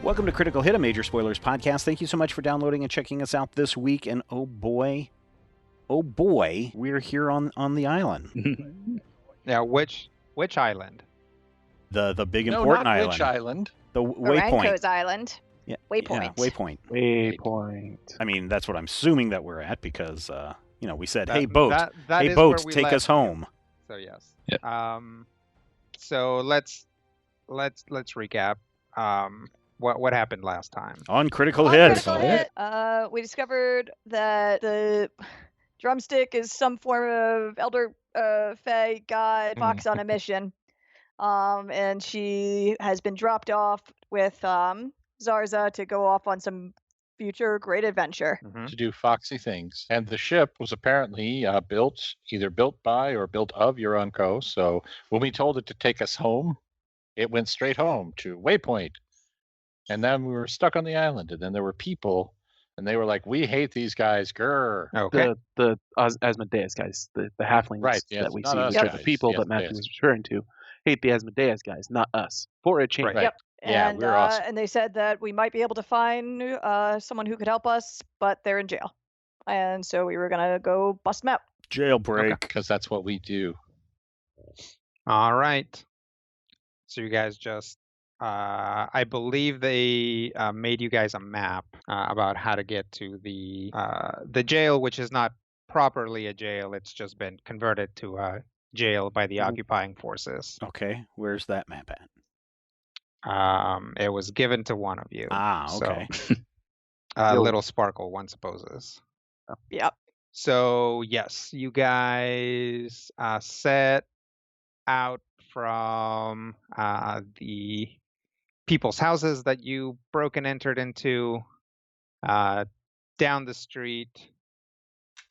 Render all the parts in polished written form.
Welcome to Critical Hit, a Major Spoilers podcast. Thank you so much for downloading and checking us out this week. And oh boy, we're here on the island. Now, which island? The big important not island. Which island? The Waypoint. Ranco's Island. Yeah, Waypoint. Yeah, Waypoint. Waypoint. I mean, that's what I'm assuming that we're at because, we said, That- hey, boat, that hey, is boat, where we take left us home. So yes. Yeah. So let's recap. What happened last time? On Critical On Hit. Critical Hit, we discovered that the drumstick is some form of elder fae god fox on a mission. And she has been dropped off with Zarza to go off on some future great adventure. Mm-hmm. To do foxy things. And the ship was apparently either built by or built of Uranco. So when we told it to take us home, it went straight home to Waypoint. And then we were stuck on the island. And then there were people, and they were like, we hate these guys, grr. Okay. The Asmodeus guys, the halflings Right, yes, that we not see, us which are the guys, people the that Matthew Asmodeus. was referring to, hate the Asmodeus guys, not us. For a change. Right. Yep. Yeah, And, we're awesome. and they said that we might be able to find someone who could help us, but they're in jail. And so we were going to go bust them out. Jailbreak. Because that's what we do. All right. So you guys just, I believe they made you guys a map about how to get to the jail, which is not properly a jail. It's just been converted to a jail by the occupying forces. Okay, where's that map at? It was given to one of you. Okay. Little Sparkle, one supposes. Yep. So yes, you guys set out from the people's houses that you broke and entered into, down the street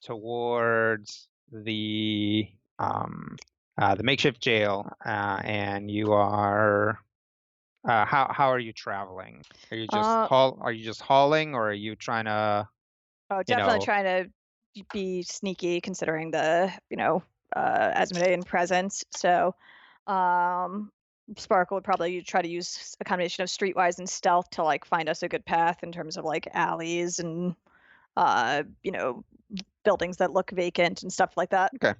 towards the makeshift jail, and you are. How are you traveling? Are you just hauling, or are you trying to? Oh, definitely trying to be sneaky considering the, Asmodean presence. So Sparkle would probably try to use a combination of streetwise and stealth to find us a good path in terms of alleys and buildings that look vacant and stuff like that. Okay.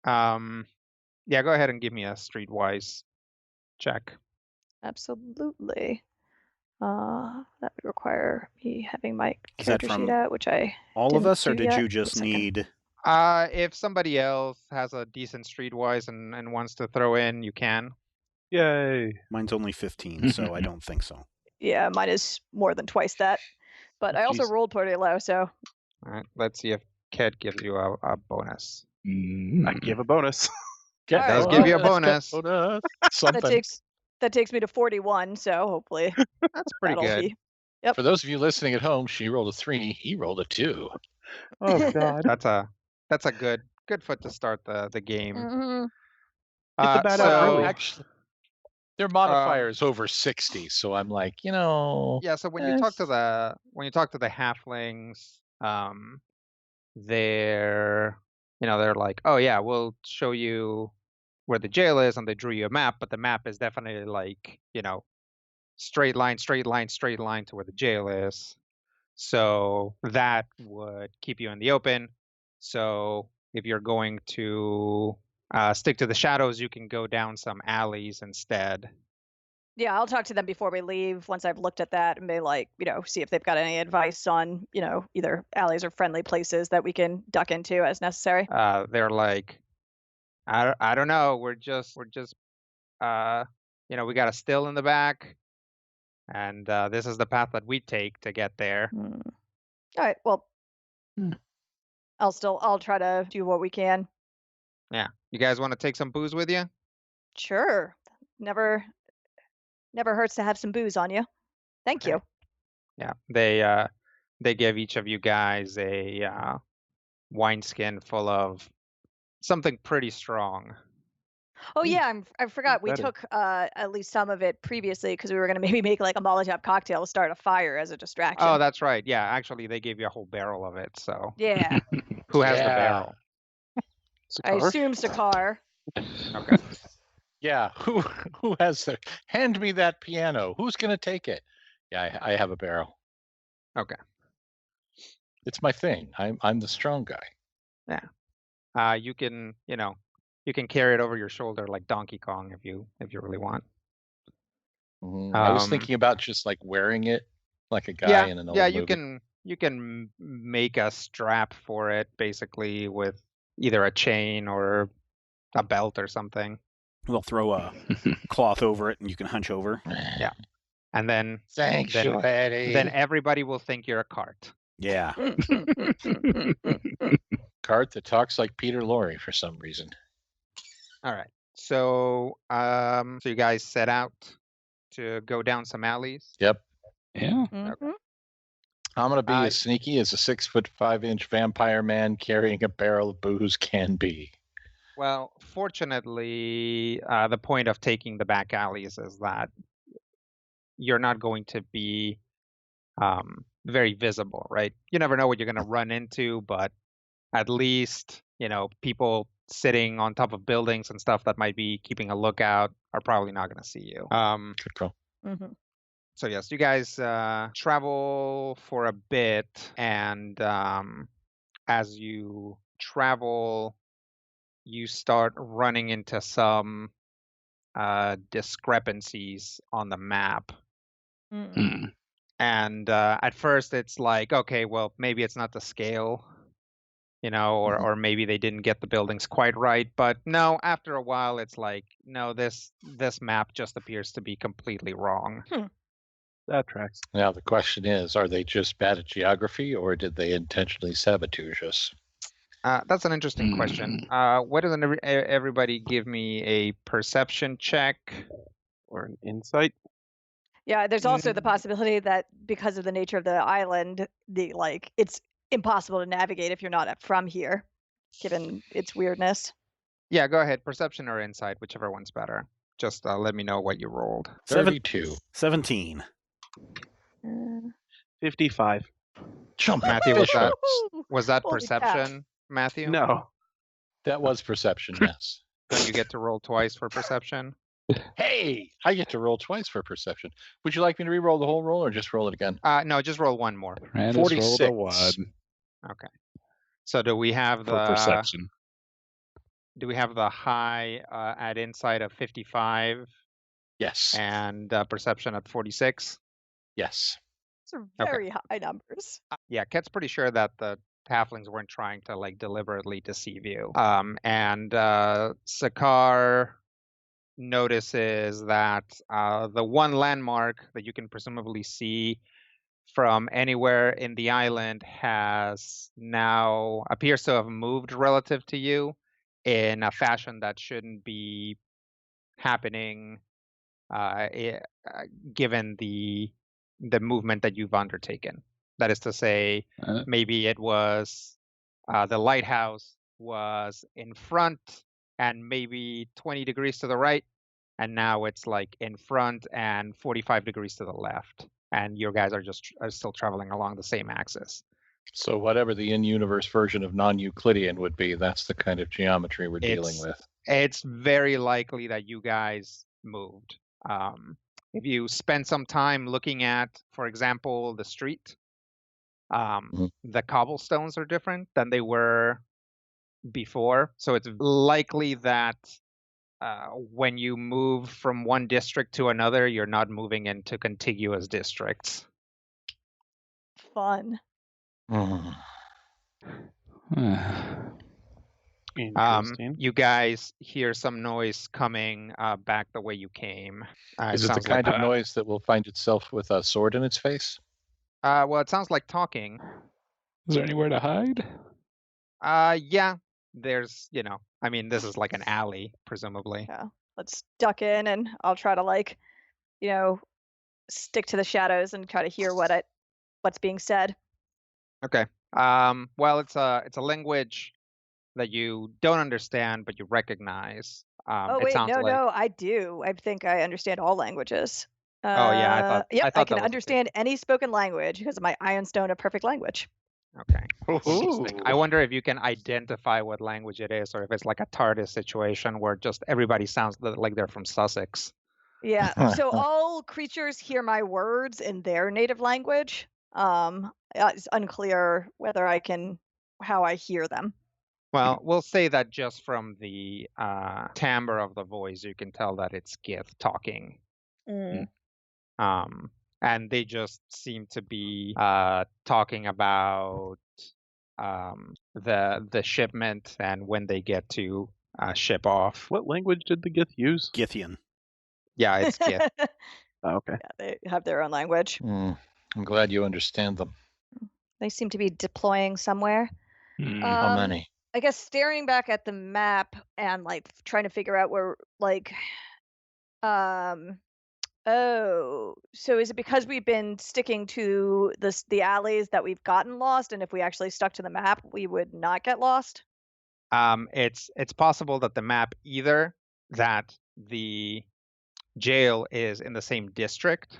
Yeah, go ahead and give me a streetwise check. Absolutely. That would require me having my Is that character from sheet out, which I all of didn't us, or do did yet. you just One second. need... If somebody else has a decent streetwise and wants to throw in, you can. Yay. Mine's only 15, so I don't think so. Yeah, mine is more than twice that. But I also Jeez. rolled pretty low, so All right, let's see if Ked gives you a bonus. I can give a bonus. All right, Does well, give you a Let's bonus. go to that something. takes me to 41. So hopefully That's pretty that'll good. be. Yep. For those of you listening at home, she rolled a 3, he rolled a 2. Oh, God. That's a good foot to start the game. Mhm. Get the bat so out early. Actually, their modifier is over 60, so I'm like, yeah. So when you talk to Yes. the halflings, they're like, oh yeah, we'll show you where the jail is, and they drew you a map, but the map is definitely straight line to where the jail is. So that would keep you in the open. So if you're going to stick to the shadows, you can go down some alleys instead. Yeah, I'll talk to them before we leave once I've looked at that and be see if they've got any advice on, either alleys or friendly places that we can duck into as necessary. They're like, I don't know. We're just we got a still in the back, and this is the path that we take to get there. All right. Well, I'll try to do what we can. Yeah. You guys want to take some booze with you? Sure. Never hurts to have some booze on you. Thank you. Yeah. They give each of you guys a wineskin full of something pretty strong. Oh yeah, I forgot we Better. took at least some of it previously because we were gonna maybe make a Molotov cocktail to start a fire as a distraction. Oh, that's right. Yeah, actually, they gave you a whole barrel of it. So Yeah, who has the Yeah. barrel? I assume Sakar. Okay. Yeah, who has the... Hand me that piano. Who's going to take it? Yeah, I have a barrel. Okay. It's my thing. I'm the strong guy. You can carry it over your shoulder like Donkey Kong if you really want. I was thinking about just like wearing it like a guy in an old movie. You can make a strap for it basically with either a chain or a belt or something. We'll throw a cloth over it and you can hunch over. Yeah. And then Sanctuary. then everybody will think you're a cart. Yeah. Cart that talks like Peter Lorre for some reason. All right. So so you guys set out to go down some alleys. Yep. Yeah. Mhm. I'm gonna be as sneaky as a 6'5" vampire man carrying a barrel of booze can be. Well, fortunately, the point of taking the back alleys is that you're not going to be very visible, right? You never know what you're going to run into, but at least, people sitting on top of buildings and stuff that might be keeping a lookout are probably not going to see you. Good call. Mhm. So yes, you guys travel for a bit, and as you travel, you start running into some discrepancies on the map. Mm. And at first it's like, okay, well, maybe it's not the scale, or maybe they didn't get the buildings quite right. But no, after a while, it's like, no, this map just appears to be completely wrong. That tracks. Now the question is, are they just bad at geography or did they intentionally sabotage us? That's an interesting question. Why doesn't everybody give me a perception check? Or an insight. Yeah, there's also the possibility that because of the nature of the island, it's impossible to navigate if you're not from here, given its weirdness. Yeah, go ahead. Perception or insight, whichever one's better. Just let me know what you rolled. 32. 17. 55. Jump, Matthew, was that Holy perception, Matthew? No. That was perception, yes. Don't you get to roll twice for perception? Hey, I get to roll twice for perception. Would you like me to re-roll the whole roll or just roll it again? No, just roll one more. Brandis 46. rolled a 1 Okay. So do we have for perception. Do we have the high at insight of 55 Yes. and perception at 46? Yes. Those are very high numbers. Yeah, Ket's pretty sure that the halflings weren't trying to deliberately deceive you. And Sakar notices that the one landmark that you can presumably see from anywhere in the island has now appears to have moved relative to you in a fashion that shouldn't be happening given the movement that you've undertaken. That is to say, maybe it was the lighthouse was in front and maybe 20 degrees to the right, and now it's in front and 45 degrees to the left, and your guys are still traveling along the same axis. So whatever the in-universe version of non-Euclidean would be, that's the kind of geometry we're dealing with. It's very likely that you guys moved. If you spend some time looking at, for example, the street, the cobblestones are different than they were before. So it's likely that when you move from one district to another, you're not moving into contiguous districts. Fun. Interesting. You guys hear some noise coming back the way you came. Is it the kind of noise that will find itself with a sword in its face? Well, it sounds like talking. Is there anywhere to hide? Yeah. There's, this is like an alley, presumably. Yeah. Let's duck in, and I'll try to stick to the shadows and try to hear what's being said. Okay. Well, it's a language that you don't understand, but you recognize. Wait, no, I do. I think I understand all languages. Yeah, I thought. Yep, I can understand any spoken language because of my Iron Stone of Perfect Language. Okay. I wonder if you can identify what language it is, or if it's like a TARDIS situation where just everybody sounds like they're from Sussex. Yeah. So all creatures hear my words in their native language. It's unclear whether how I hear them. Well, we'll say that just from the timbre of the voice, you can tell that it's Gith talking. And they just seem to be talking about the shipment and when they get to ship off. What language did the Gith use? Githian. Yeah, it's Gith. Oh, okay. Yeah, they have their own language. I'm glad you understand them. They seem to be deploying somewhere. How many? I guess staring back at the map and like trying to figure out where like oh, so is it because we've been sticking to the alleys that we've gotten lost, and if we actually stuck to the map, we would not get lost? It's possible that the map either that the jail is in the same district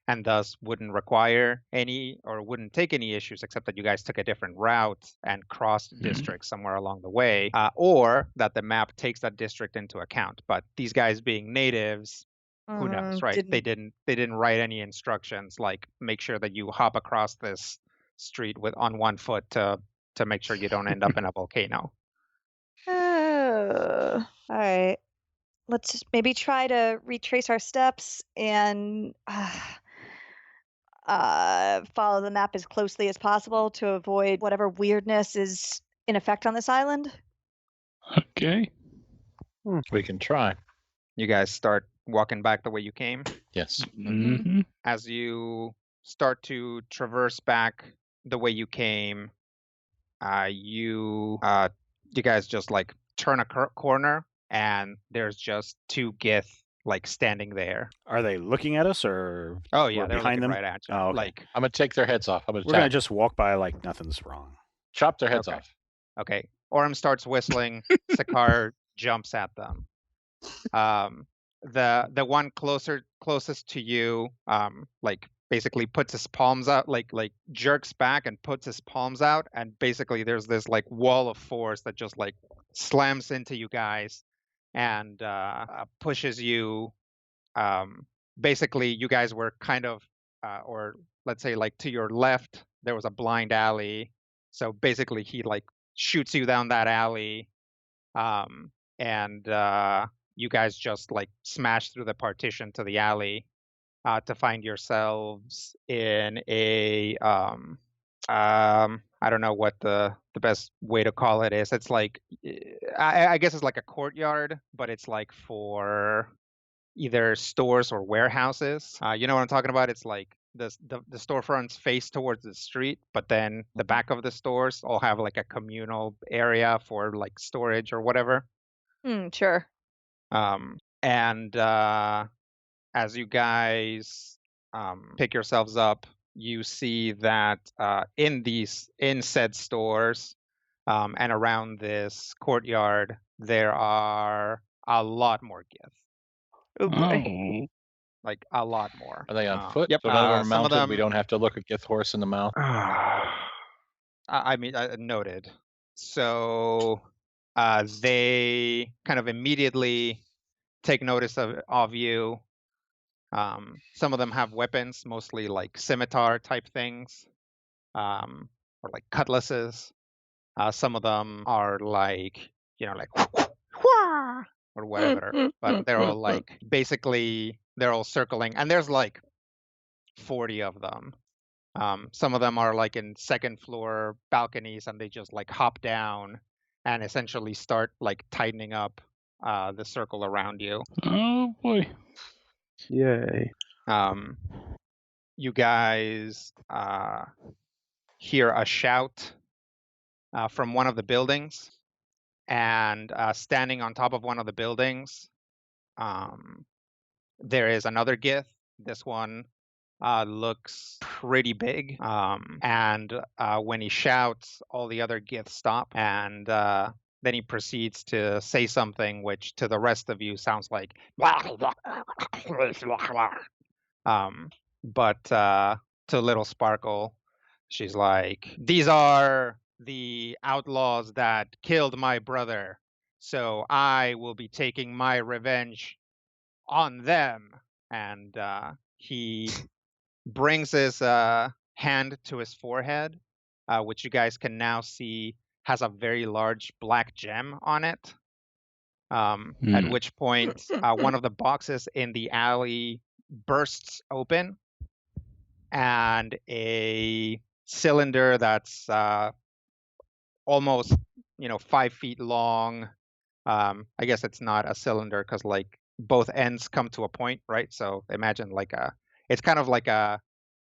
and thus wouldn't require any or wouldn't take any issues, except that you guys took a different route and crossed districts somewhere along the way, or that the map takes that district into account. But these guys being natives, who knows, right? They didn't write any instructions like make sure that you hop across this street on one foot to make sure you don't end up in a volcano. Oh, all right. Let's just maybe try to retrace our steps and follow the map as closely as possible to avoid whatever weirdness is in effect on this island. Okay. We can try. You guys start walking back the way you came. Yes. Mm-hmm. As you start to traverse back the way you came, you guys just like turn a corner and there's just two Gith like standing there. Are they looking at us or? Oh yeah, we're they're behind looking them? right at you. Oh, okay. Like I'm gonna take their heads off. I'm gonna We're gonna attack. just walk by like nothing's wrong. Chop their heads Okay. off. Okay. Orem starts whistling. Sakar jumps at them. The one closest to you, like basically puts his palms out, like jerks back and puts his palms out, and basically there's this like wall of force that just like slams into you guys and pushes you. Basically, you guys were kind of, or let's say like to your left, there was a blind alley. So basically, he like shoots you down that alley, and you guys just like smash through the partition to the alley to find yourselves in a I don't know what the best way to call it is. It's like I guess it's like a courtyard, but it's like for either stores or warehouses. You know what I'm talking about? It's like the storefronts face towards the street, but then the back of the stores all have like a communal area for like storage or whatever. Sure. And as you guys pick yourselves up, you see that in said stores and around this courtyard, there are a lot more Gith. Oh boy. Oh. Like a lot more. Are they on foot? Yep. So none of them are Some of mounted. them, We don't have to look a Gith horse in the mouth. I mean, noted. So they kind of immediately take notice of you. Some of them have weapons, mostly like scimitar type things, or like cutlasses. Some of them are like, you know, like or whatever. But they're all like basically they're all circling, and there's like 40 of them. Some of them are like in second floor balconies, and they just like hop down and essentially start like tightening up the circle around you. Oh boy. Yay. You guys hear a shout from one of the buildings, and standing on top of one of the buildings, there is another Gith. This one looks pretty big, and when he shouts, all the other Giths stop, and then he proceeds to say something which to the rest of you sounds like but to Little Sparkle, she's like, "These are the outlaws that killed my brother, so I will be taking my revenge on them, and he brings his hand to his forehead, which you guys can now see has a very large black gem on it. At which point, one of the boxes in the alley bursts open, and a cylinder that's almost 5 feet long. I guess it's not a cylinder because like both ends come to a point, right? So imagine it's kind of like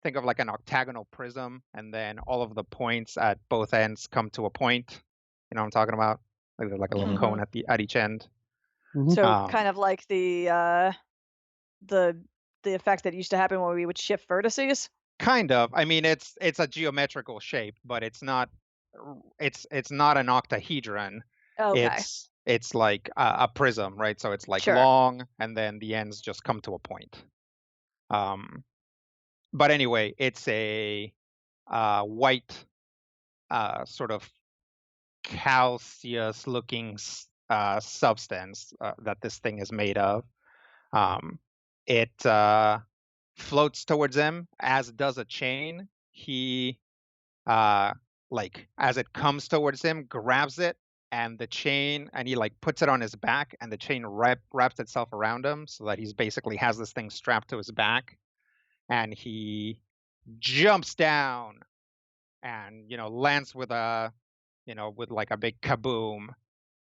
think of like an octagonal prism, and then all of the points at both ends come to a point. You know what I'm talking about? Like there's like a little cone at each end. So kind of like the effect that used to happen when we would shift vertices. Kind of. I mean, it's a geometrical shape, but it's not an octahedron. Okay. It's like a prism, right? So it's like Sure. long, and then the ends just come to a point. But anyway, it's a white, sort of calcareous-looking substance that this thing is made of. It floats towards him, as does a chain. He, as it comes towards him, grabs it, and the chain, and he puts it on his back, and the chain wraps itself around him, so that he's basically has this thing strapped to his back, and he jumps down, and lands with a big kaboom,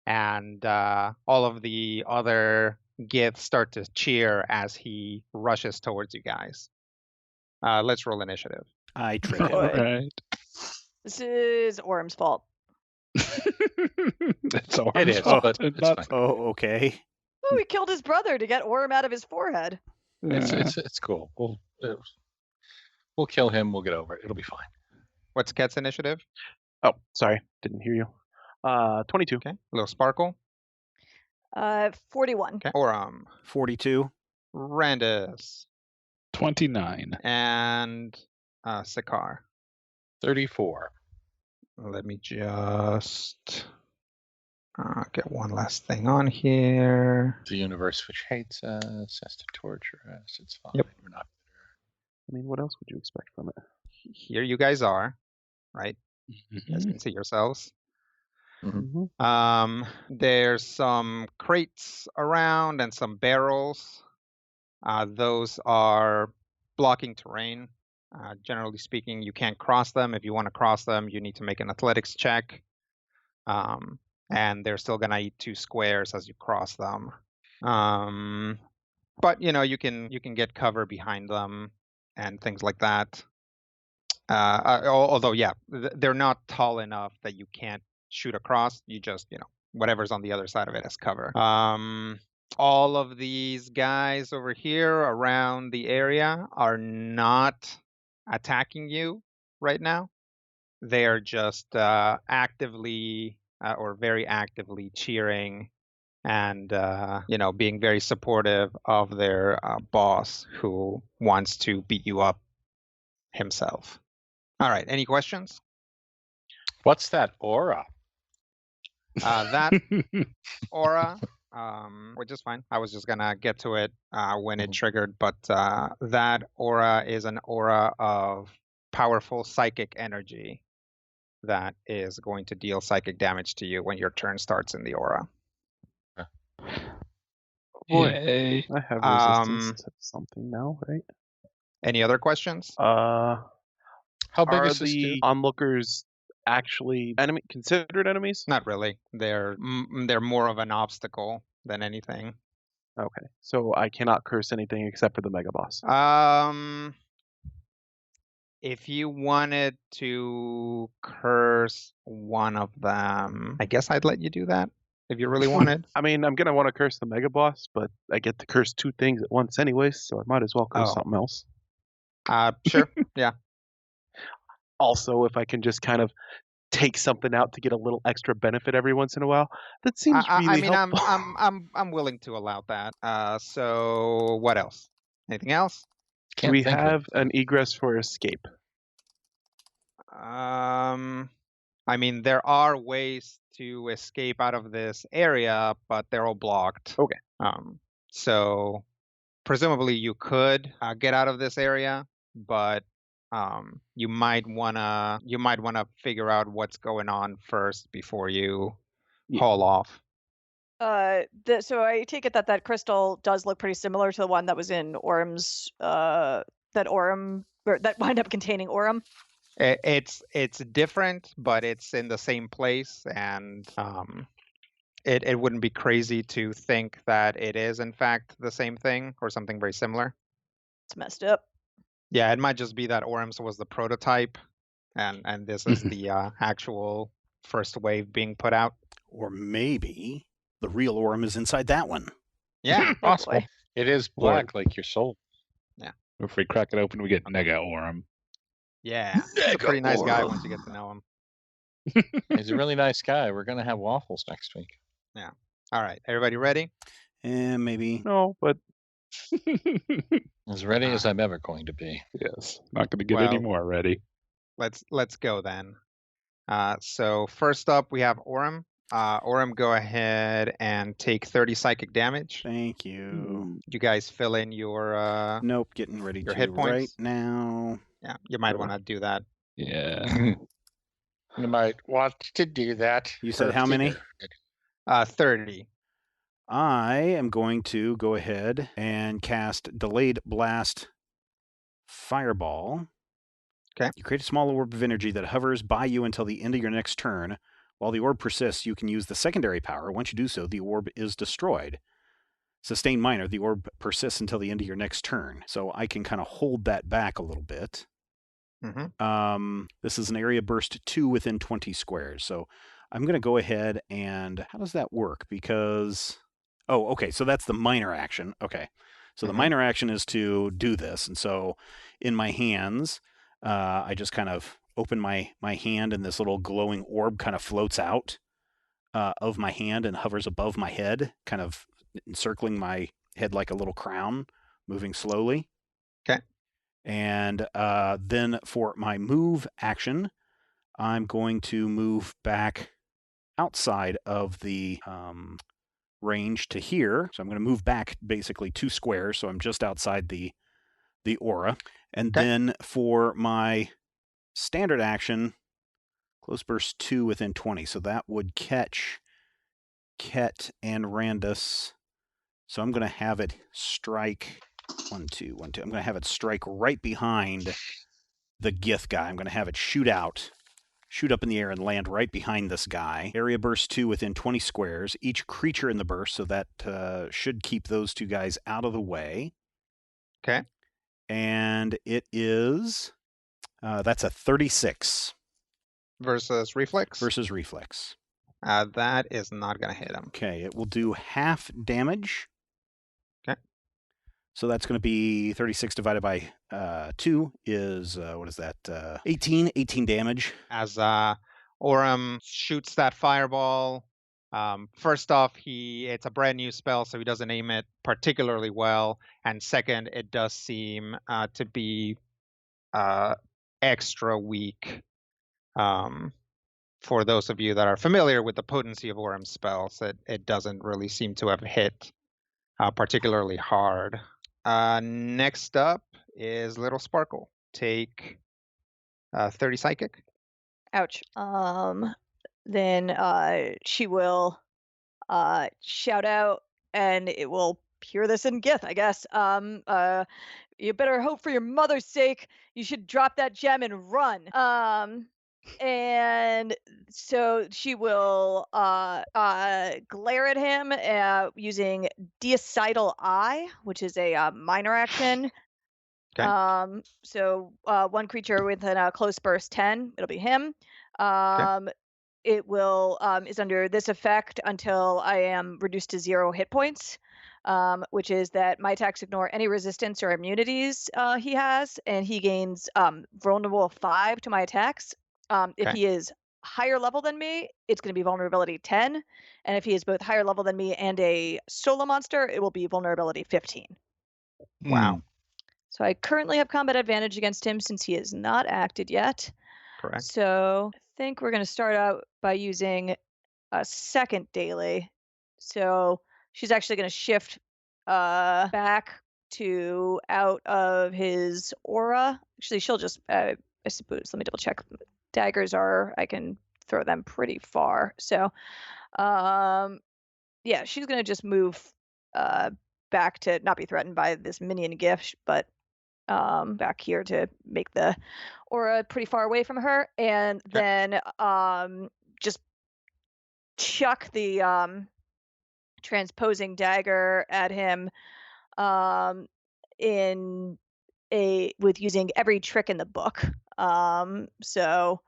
and all of the other Giths start to cheer as he rushes towards you guys. Let's roll initiative. I trip All him. Right. This is Orm's fault. It's all It is, but it's fine. Oh, okay. Oh, he killed his brother to get Orm out of his forehead. It's cool. We'll kill him. We'll get over it. It'll be fine. What's Ket's initiative? Oh, sorry, didn't hear you. 22. Okay. A little Sparkle. 41. Okay. Oram. 42. Randus. 29. And Sakar. 34. Let me just get one last thing on here. The universe which hates us has to torture us. It's fine. Yep. We're not I mean, what else would you expect from it? Here you guys are, right? You guys can see yourselves. There's some crates around and some barrels. Those are blocking terrain. Generally speaking, you can't cross them. If you want to cross them, you need to make an athletics check. And they're still going to eat 2 squares as you cross them. But you can get cover behind them and things like that. Although, yeah, they're not tall enough that you can't shoot across. You just, whatever's on the other side of it as cover. All of these guys over here around the area are not attacking you right now. They are just actively or very actively cheering and being very supportive of their boss, who wants to beat you up himself. All right, any questions? What's that aura? That aura, which is fine. I was just gonna get to it when it triggered, but that aura is an aura of powerful psychic energy that is going to deal psychic damage to you when your turn starts in the aura. Boy, I have resistance to something now, right? Any other questions? How big Are is this the dude? onlookers actually considered enemies? Not really. They're more of an obstacle than anything. Okay, so I cannot curse anything except for the mega boss. If you wanted to curse one of them, I guess I'd let you do that if you really wanted. I mean, I'm gonna want to curse the mega boss, but I get to curse 2 things at once anyways, so I might as well curse something else. Sure. Yeah. Also, if I can just kind of take something out to get a little extra benefit every once in a while, that seems really helpful. I'm willing to allow that. So what else? Anything else? Do we have an egress for escape? I mean, there are ways to escape out of this area, but they're all blocked. Okay. So presumably you could get out of this area, but you might wanna figure out what's going on first before you haul off. So I take it that crystal does look pretty similar to the one that was in Orum's that wound up containing Orum. It's different, but it's in the same place, and it wouldn't be crazy to think that it is in fact the same thing or something very similar. It's messed up. Yeah, it might just be that Orum's was the prototype, and this is the actual first wave being put out. Or maybe the real Orum is inside that one. Yeah, possible. It is black like your soul. Yeah. If we crack it open, we get Nega Orum. Yeah, he's a pretty nice guy once you get to know him. He's a really nice guy. We're going to have waffles next week. Yeah. All right, everybody ready? And maybe. No, but As ready as I'm ever going to be. Yes, not going to get any more ready. Let's go then. So first up, we have Orum. Orum, go ahead and take 30 psychic damage. Thank you. You guys fill in your Nope, getting ready your to hit points right now. Yeah, you might want to do that. Yeah. You might want to do that. You said how many? 30. I am going to go ahead and cast Delayed Blast Fireball. Okay. You create a small orb of energy that hovers by you until the end of your next turn. While the orb persists, you can use the secondary power. Once you do so, the orb is destroyed. Sustain minor, the orb persists until the end of your next turn. So I can kind of hold that back a little bit. This is an area burst 2 within 20 squares. So I'm going to go ahead and... How does that work? Because... Oh, okay, so that's the minor action. Okay. So the minor action is to do this. And so in my hands, I just kind of open my hand, and this little glowing orb kind of floats out of my hand and hovers above my head, kind of encircling my head like a little crown, moving slowly. Okay. And then for my move action, I'm going to move back outside of the range to here. So I'm going to move back basically 2 squares, so I'm just outside the aura. And then for my standard action, close burst 2 within 20. So that would catch Ket and Randus. So I'm going to have it strike 1, 2, 1, 2. I'm going to have it strike right behind the Gith guy. I'm going to have it shoot up in the air and land right behind this guy. Area burst 2 within 20 squares. Each creature in the burst, so that should keep those 2 guys out of the way. Okay. And it is... that's a 36. Versus reflex? Versus reflex. That is not going to hit him. Okay, it will do half damage. Okay. So that's going to be 36 divided by 2 is, what is that? 18 damage. As Orum shoots that fireball, first off, it's a brand new spell, so he doesn't aim it particularly well. And second, it does seem to be extra weak. For those of you that are familiar with the potency of Orum's spells, it doesn't really seem to have hit particularly hard. Next up is Little Sparkle. Take 30 psychic. Ouch. Then she will shout out, and it will hear this in Gith, I guess. You better hope for your mother's sake you should drop that gem and run. And so she will glare at him using Deacidal Eye, which is a minor action. Okay. So one creature within a close burst 10, it'll be him. It will is under this effect until I am reduced to 0 hit points, which is that my attacks ignore any resistance or immunities he has, and he gains vulnerable 5 to my attacks. If he is higher level than me, it's going to be vulnerability 10, and if he is both higher level than me and a solo monster, it will be vulnerability 15. Wow. So I currently have combat advantage against him since he is not acted yet. Correct. So I think we're going to start out by using a second daily. So she's actually going to shift back 2 out of his aura. Actually, she'll just, I suppose, let me double check. Daggers I can throw them pretty far. So, yeah, she's going to just move back to not be threatened by this minion gift, but back here to make the aura pretty far away from her, and then just chuck the transposing dagger at him with using every trick in the book. So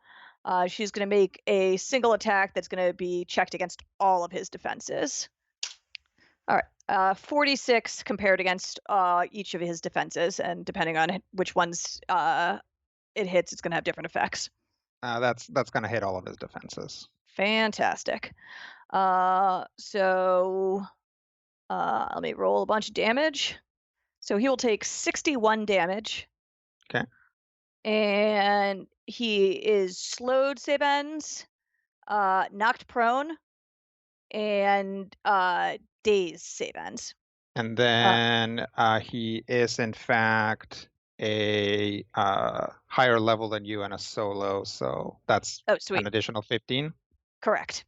she's going to make a single attack that's going to be checked against all of his defenses. All right, 46 compared against each of his defenses, and depending on which ones it hits, it's going to have different effects. That's going to hit all of his defenses. Fantastic. So let me roll a bunch of damage. So he will take 61 damage. Okay. And he is slowed, save ends, knocked prone, and dazed, save ends. And then he is, in fact, a higher level than you and a solo, so that's an additional 15. Correct.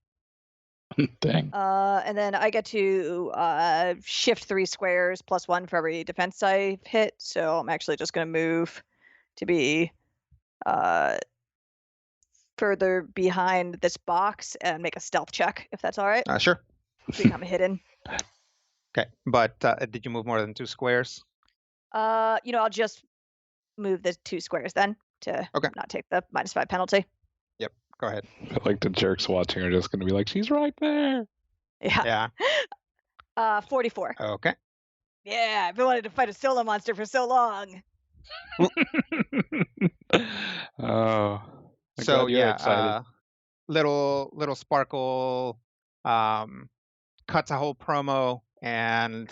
Dang. And then I get to shift 3 squares +1 for every defense I've hit, so I'm actually just going to move to be further behind this box and make a stealth check, if that's all right. Sure. Become hidden. Okay, but did you move more than 2 squares? I'll just move the 2 squares then to not take the -5 penalty. Yep, go ahead. I feel like the jerks watching are just going to be like, she's right there. Yeah. 44. Okay. Yeah, I've been wanting to fight a solo monster for so long. Oh. So yeah, little Sparkle cuts a whole promo and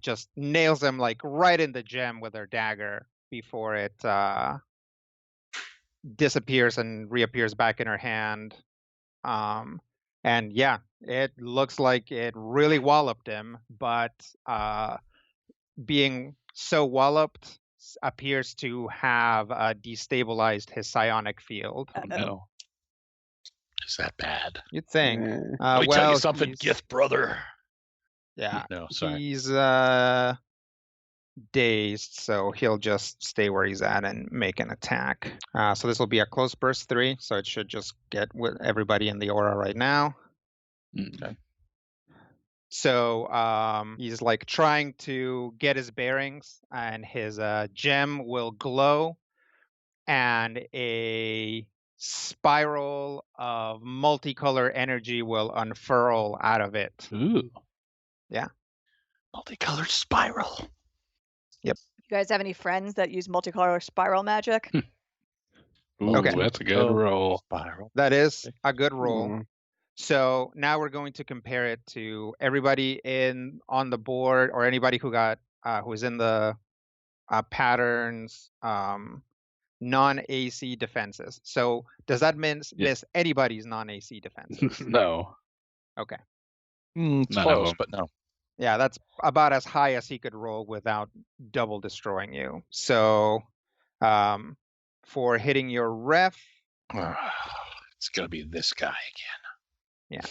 just nails him like right in the gem with her dagger before it disappears and reappears back in her hand. And yeah, it looks like it really walloped him, but being so walloped appears to have destabilized his psionic field. Oh, no. Is that bad? You'd think. Let me tell you something, Gith brother. Yeah. No, sorry. He's dazed, so he'll just stay where he's at and make an attack. So this will be a close burst 3, so it should just get with everybody in the aura right now. Okay. So he's like trying to get his bearings, and his gem will glow, and a spiral of multicolor energy will unfurl out of it. Ooh. Yeah. Multicolored spiral. Yep. You guys have any friends that use multicolor spiral magic? Ooh, Okay. That's a good roll. Spiral. That is a good roll. So now we're going to compare it to everybody on the board, or anybody who got who's in the patterns non-AC defenses. So does that miss anybody's non-AC defenses? No. Okay. It's None close, of them. but no. Yeah, that's about as high as he could roll without double destroying you. So for hitting your ref, it's going to be this guy again. Yeah.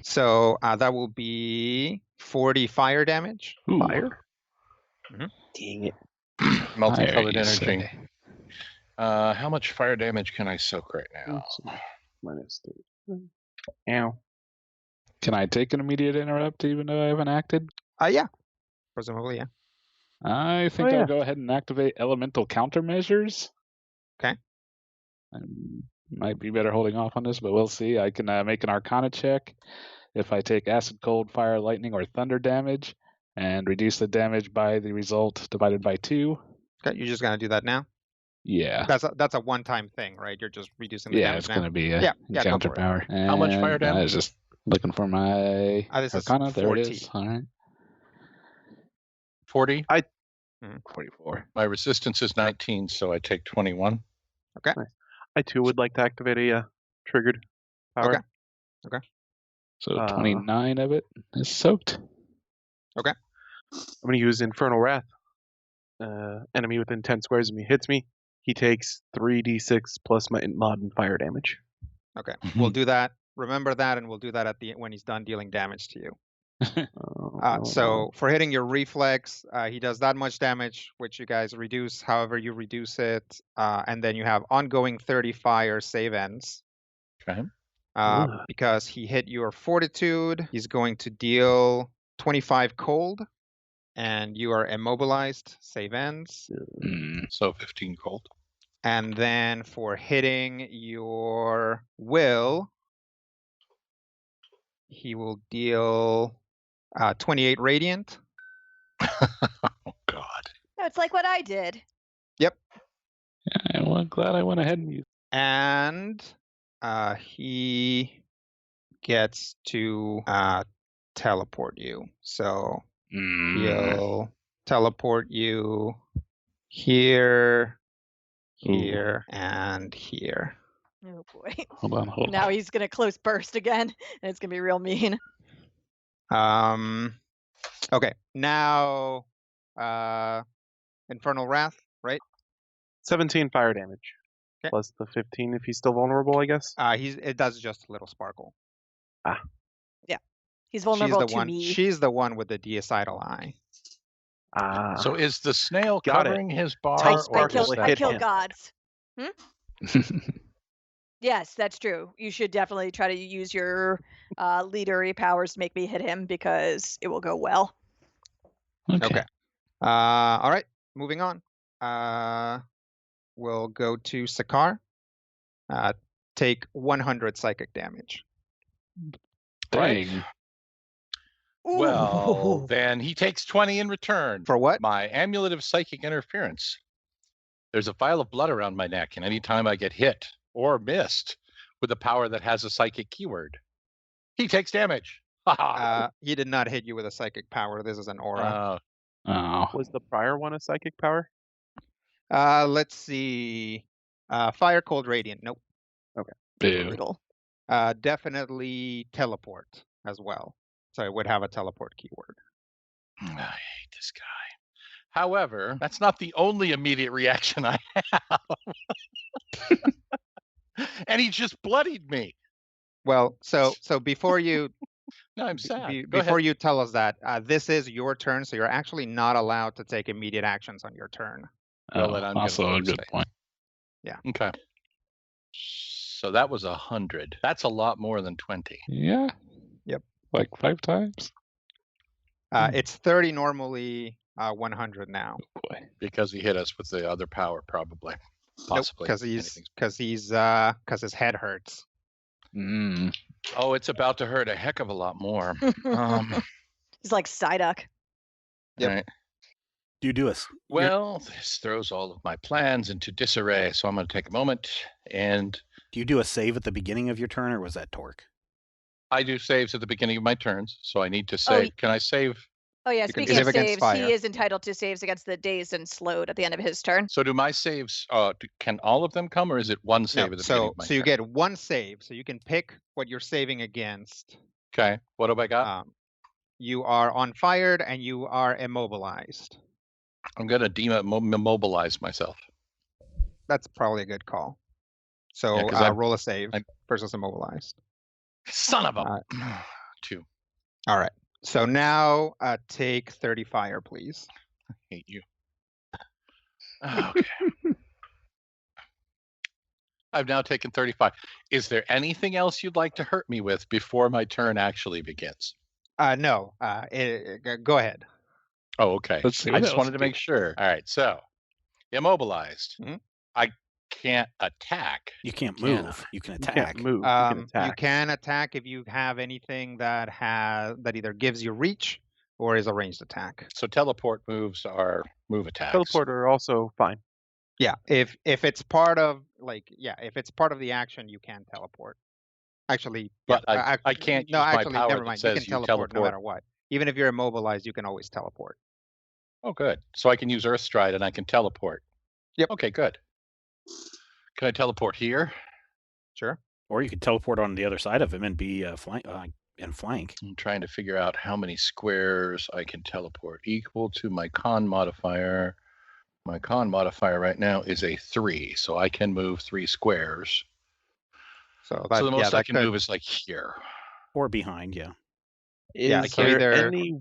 So that will be 40 fire damage. Ooh. Fire? Mm-hmm. Dang it. Multicolored Fire, you energy. say. How much fire damage can I soak right now? -3. Ow. Can I take an immediate interrupt even though I haven't acted? Yeah. Presumably, yeah. I think I'll go ahead and activate elemental countermeasures. Okay. Might be better holding off on this, but we'll see. I can make an Arcana check if I take acid, cold, fire, lightning, or thunder damage, and reduce the damage by the result divided by 2. Okay, you're just gonna do that now? Yeah. That's a one-time thing, right? You're just reducing the damage. Yeah, it's gonna be a go encounter for it. power. How much fire And damage? I was just looking for my This is Arcana. There it 40. is. All right. 40. 44. My resistance is 19, so I take 21. Okay. I too would like to activate a triggered power. Okay. So 29 of it is soaked. Okay. I'm going to use Infernal Wrath. Enemy within 10 squares of me hits me. He takes 3d6 plus my mod and fire damage. Okay, we'll do that. Remember that, and we'll do that at the when he's done dealing damage to you. So for hitting your reflex, he does that much damage, which you guys reduce however you reduce it, and then you have ongoing 30 fire save ends. Okay. Because he hit your fortitude, he's going to deal 25 cold, and you are immobilized. Save ends. So 15 cold. And then for hitting your will, he will deal 28 radiant. Oh, God. No, it's like what I did. Yep. Yeah, well, I'm glad I went ahead and used. And he gets to teleport you. So he'll teleport you here, here, and here. Oh boy. Hold on. Now he's gonna close burst again, and it's gonna be real mean. Okay, now Infernal Wrath, right? 17 fire damage. Okay. Plus the 15 if he's still vulnerable, I guess. It does just a little sparkle. Yeah. He's vulnerable to one, me. She's the one with the deicital eye. So is the snail Got it. covering his bar? Tell or Sparkle is to that I hit kill him. gods. Yes, that's true. You should definitely try to use your leadery powers to make me hit him because it will go well. Okay. All right, moving on. We'll go to Sakar. Take 100 psychic damage. Dang. Well, then he takes 20 in return. For what? My amulet of psychic interference. There's a vial of blood around my neck, and anytime I get hit or missed with a power that has a psychic keyword, he takes damage. He did not hit you with a psychic power. This is an aura. Was the prior one a psychic power? Let's see. Fire, cold, radiant. Nope. Okay. Brutal. Definitely teleport as well. So it would have a teleport keyword. I hate this guy. However, that's not the only immediate reaction I have. And he just bloodied me. Well, so before you No, I'm sad. before you tell us that, this is your turn, so you're actually not allowed to take immediate actions on your turn. Well, then I'm gonna Also a vote good safe. point. Yeah. Okay. So that was 100. That's a lot more than 20. Yeah. Yep. Like 5 times? It's 30 normally, 100 now. Oh boy. Because he hit us with the other power, probably. Possibly. Because his head hurts. Oh, it's about to hurt a heck of a lot more. He's like Psyduck. Yep. Right. Do you do Well, this throws all of my plans into disarray, so I'm going to take a moment and do you do a save at the beginning of your turn, or was that Torque? I do saves at the beginning of my turns, so I need to save. Can I save? Oh yeah, You can speaking save of against saves, fire. he is entitled to saves against the dazed and slowed at the end of his turn. So do my saves, can all of them come, or is it one save No, at the beginning of my so you turn? get one save, so you can pick what you're saving against. Okay, what have I got? You are on fired and you are immobilized. I'm going to demobilize myself. That's probably a good call. So Yeah, 'cause roll a save versus immobilized. Son of a... 2. All right. So now take 30 fire, please. I hate you. Okay. I've now taken 35. Is there anything else you'd like to hurt me with before my turn actually begins? No. Go ahead. Oh, okay. Let's see I what just else wanted to you do. make sure. All right, so immobilized. Mhm. I can't attack. You can't Can move. You can You attack. can't move. You can You attack. can attack if you have anything that either gives you reach or is a ranged attack. So teleport moves are move attacks. Teleport are also fine. Yeah, if it's part of if it's part of the action, you can teleport. Actually, But yeah, I can't no, use my actually, power never that mind. says You can you teleport no teleport. matter what. Even if you're immobilized, you can always teleport. Oh, good. So I can use Earth Stride and I can teleport. Yep. Okay, good. Can I teleport here? Sure. Or you could teleport on the other side of him and be flying. and flank. I'm trying to figure out how many squares I can teleport equal to my con modifier. My con modifier right now is a 3, so I can move 3 squares. So So the most I can could, move is like here. Or behind, yeah. Is so there either any?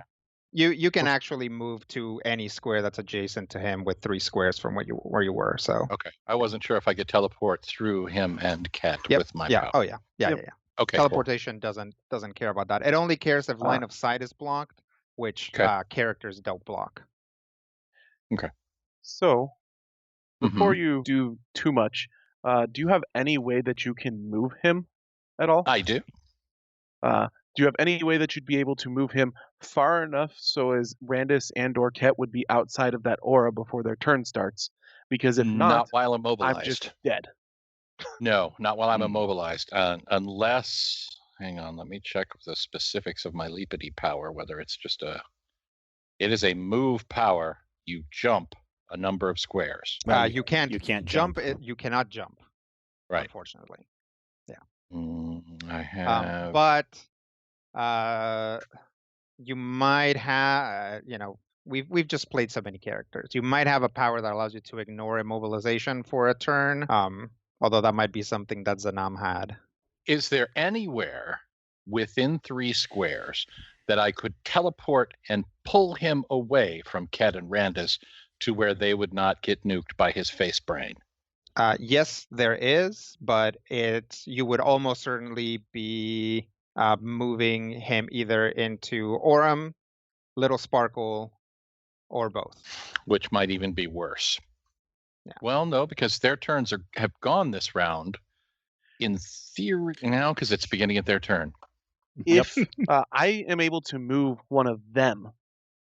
you can actually move to any square that's adjacent to him with 3 squares from where you were. So Okay. I wasn't sure if I could teleport through him and Cat with my power. Oh yeah. Yep. Okay. Cool. Teleportation doesn't care about that. It only cares if line of sight is blocked, which characters don't block. Okay. So, before you do too much, do you have any way that you can move him at all? I do. Do you have any way that you'd be able to move him far enough so as Randus and or Ket would be outside of that aura before their turn starts? Because if not, while immobilized. I'm just dead. No, not while I'm immobilized. Unless, hang on, let me check the specifics of my leapity power, whether it's just it is a move power. You jump a number of squares. You can't jump. You cannot jump. Right. Unfortunately. Yeah. I have. But you might have, we've just played so many characters. You might have a power that allows you to ignore immobilization for a turn. Although that might be something that Zanam had. Is there anywhere within 3 squares that I could teleport and pull him away from Ket and Randus to where they would not get nuked by his face brain? Yes, there is, but you would almost certainly be moving him either into Aurum, Little Sparkle, or both. Which might even be worse. Yeah. Well, no, because their turns have gone this round. In theory, now because it's beginning of their turn. If I am able to move one of them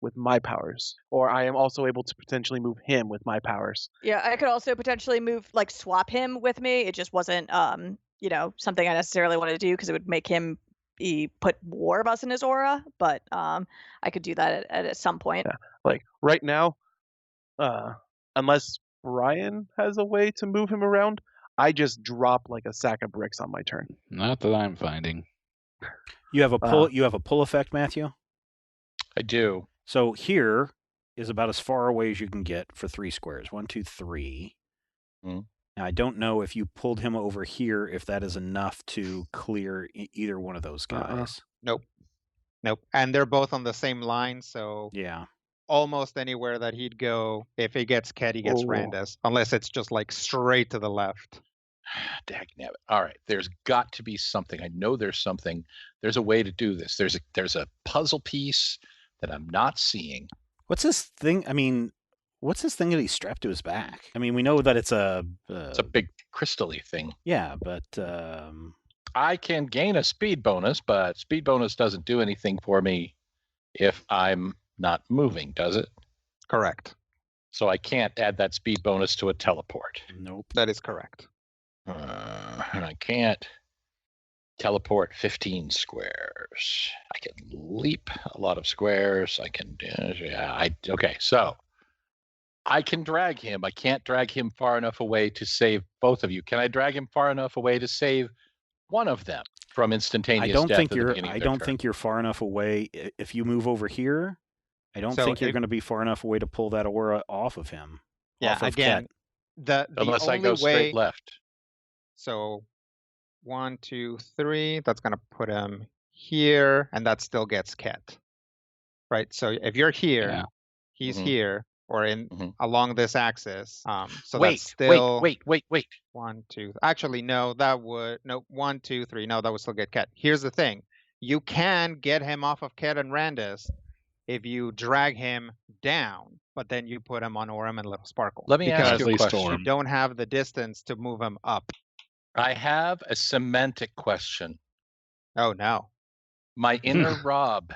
with my powers, or I am also able to potentially move him with my powers. Yeah, I could also potentially swap him with me. It just wasn't, something I necessarily wanted to do because it would make him put more of us in his aura. But I could do that at some point. Yeah, like right now, unless Brian has a way to move him around, I just drop like a sack of bricks on my turn. Not that I'm finding. You have a pull. You have a pull effect, Matthew. I do. So here is about as far away as you can get for 3 squares. 1, 2, 3. Now I don't know if you pulled him over here, if that is enough to clear either one of those guys. Nope. And they're both on the same line, so yeah. Almost anywhere that he'd go, if he gets Ket, he gets Randus, unless it's just like straight to the left. Dagnabbit. All right, there's got to be something. I know there's something. There's a way to do this. There's a puzzle piece that I'm not seeing. What's this thing? I mean, what's this thing that he's strapped to his back? I mean, we know that it's a big crystal-y thing. Yeah, but I can gain a speed bonus, but speed bonus doesn't do anything for me if I'm not moving, does it? Correct. So I can't add that speed bonus to a teleport. Nope. That is correct. And I can't teleport 15 squares. I can leap a lot of squares. I can, okay, so I can drag him. I can't drag him far enough away to save both of you. Can I drag him far enough away to save one of them from instantaneous death? I don't think you're far enough away. If you move over here, I don't think you're going to be far enough away to pull that aura off of him. Yeah, again, unless I go straight left. So 1, 2, 3, that's going to put him here, and that still gets Ket. Right? So if you're here, he's here, or along this axis. So wait, that's still... Wait. 1, 2... Actually, no, 1, 2, 3. No, that would still get Ket. Here's the thing. You can get him off of Ket and Randus if you drag him down, but then you put him on Aurum and Little Sparkle. Let me ask you a question. You don't have the distance to move him up. I have a semantic question. Oh, no. My inner Rob,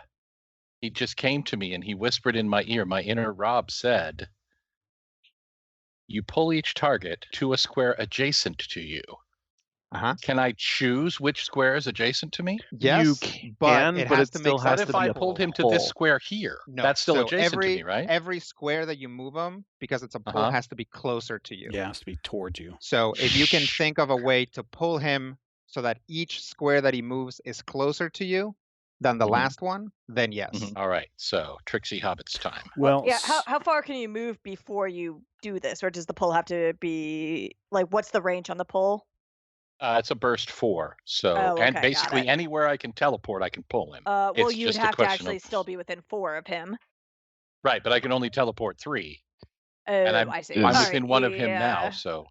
he just came to me and he whispered in my ear. My inner Rob said, you pull each target to a square adjacent to you. Can I choose which square is adjacent to me? Yes, you can, but it still has to be. What if I pulled him to this square here? No, that's still adjacent to me, right? Every square that you move him, because it's a pull, has to be closer to you. Yeah, it has to be towards you. So if you can think of a way to pull him so that each square that he moves is closer to you, than the Mhm. last one, then yes. All right, so Trixie Hobbit's time. Well, Yeah. How far can you move before you do this, or does the pull have to be like? What's the range on the pull? It's a burst 4, so Oh, and okay, got basically it. anywhere I can teleport, I can pull him. Well, It's you'd just a have to question actually of still be within 4 of him. right, but I can only teleport 3, Oh, and I'm I see. I'm I'm All right, within 1 of him now. yeah. So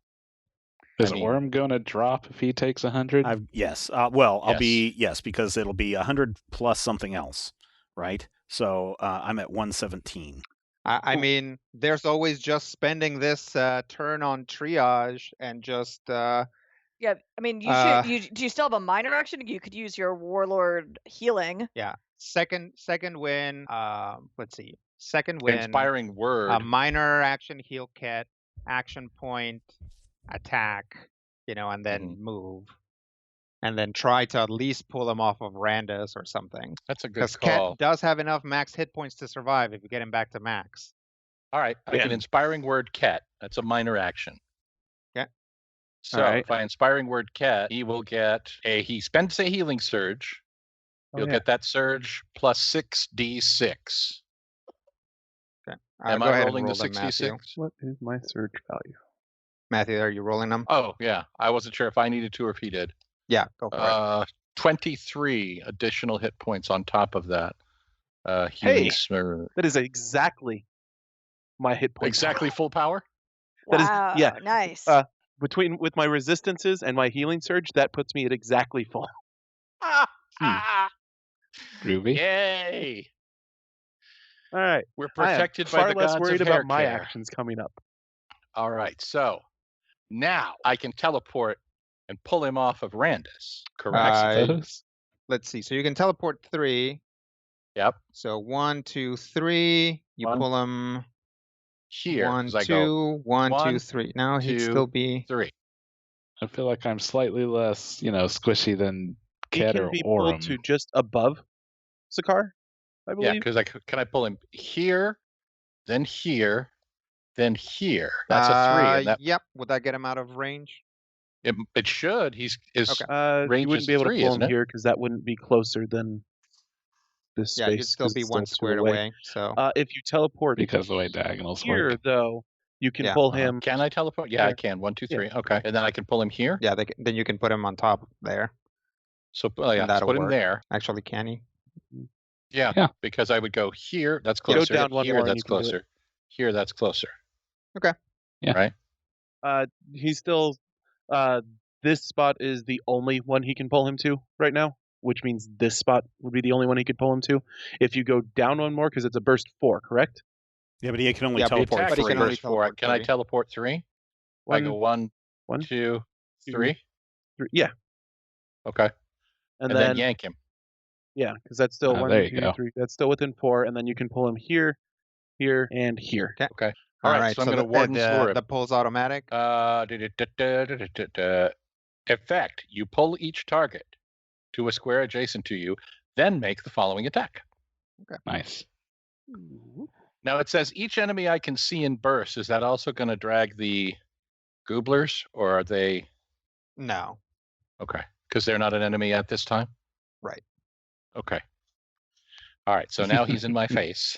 Is I mean- Orm going to drop if he takes 100? yes. Well, I'll Yes. be yes because it'll be 100 plus something else, right? So I'm at 117. I mean, there's always just spending this turn on triage and just Yeah, I mean, you Uh, should. Do you still have a minor action? You could use your warlord healing. yeah. Second win. Let's see. Second win. inspiring word. Minor action heal kit, action point, attack, and then move. And then try to at least pull him off of Randus or something. That's a good Because call. Ket does have enough max hit points to survive if you get him back to max. All right, I can inspiring word Ket. That's a minor action. Yeah. So if I inspiring word Ket, he will get he spends a healing surge. He'll get that surge plus 6d6. Okay. Am go I ahead rolling and the roll them, Matthew. 66? What is my surge value? Matthew, are you rolling them? Oh yeah, I wasn't sure if I needed to or if he did. Yeah, go for it. 23 additional hit points on top of that. Healing surge. That is exactly my hit point. Exactly full power? That is- Wow, yeah. nice. With my resistances and my healing surge, that puts me at exactly full. Groovy. Yay! All right. We're I am protected by far the less gods worried of hair about my care. actions coming up. All right, so now I can teleport and pull him off of Randus, correct? Suppose. Let's see. So you can teleport 3. Yep. So 1, 2, 3. You One. pull him. Here, 1, 'cause I go 2, 1, 2, 1, 3. No, he'd 2, still be. 3. I feel like I'm slightly less, squishy than He Ket can or be Orm. pulled to just above Sakar, I Yeah, believe. because can I pull him here, then here, then here? That's a 3. And that Yep. Would that get him out of range? it should. His range you wouldn't is be able 3, to pull isn't him it? here because that wouldn't be closer than this Yeah, space. you'd still 'cause be it's 1 two squared away. So if you teleport because of the way diagonals here, work. though, you can Yeah. pull him. Can I teleport? Yeah, I can. 1, 2, 3. Okay, and then I can pull him here. yeah, then you can put him on top there. So And let's that'll put him work. there. Actually, can he? Yeah, Yeah. because I would go here. That's Go closer. down one here, more and that's you can do it. closer. Here, that's closer. Okay. Yeah. Right. He's still. This spot is the only one he can pull him to right now, which means this spot would be the only one he could pull him to. If you go down one more, because it's a burst 4, correct? Yeah, but he can only Yeah, but teleport Attack but he for can a only burst 4. teleport Can I 3. teleport 3? I go 1, 2, 3. 3. Yeah, Okay, and and then yank him. yeah, because that's still there you 1, 2, go. 3. That's still within 4, and then you can pull him here, here, and here. Okay. All right. So I'm going to warden slur him. the pull's automatic. Effect: you pull each target to a square adjacent to you, then make the following attack. Nice. Now it says each enemy I can see in bursts. Is that also going to drag the Gooblers, or are they No. okay? Because they're not an enemy at this time. Right. Okay. All right. So now he's in my face,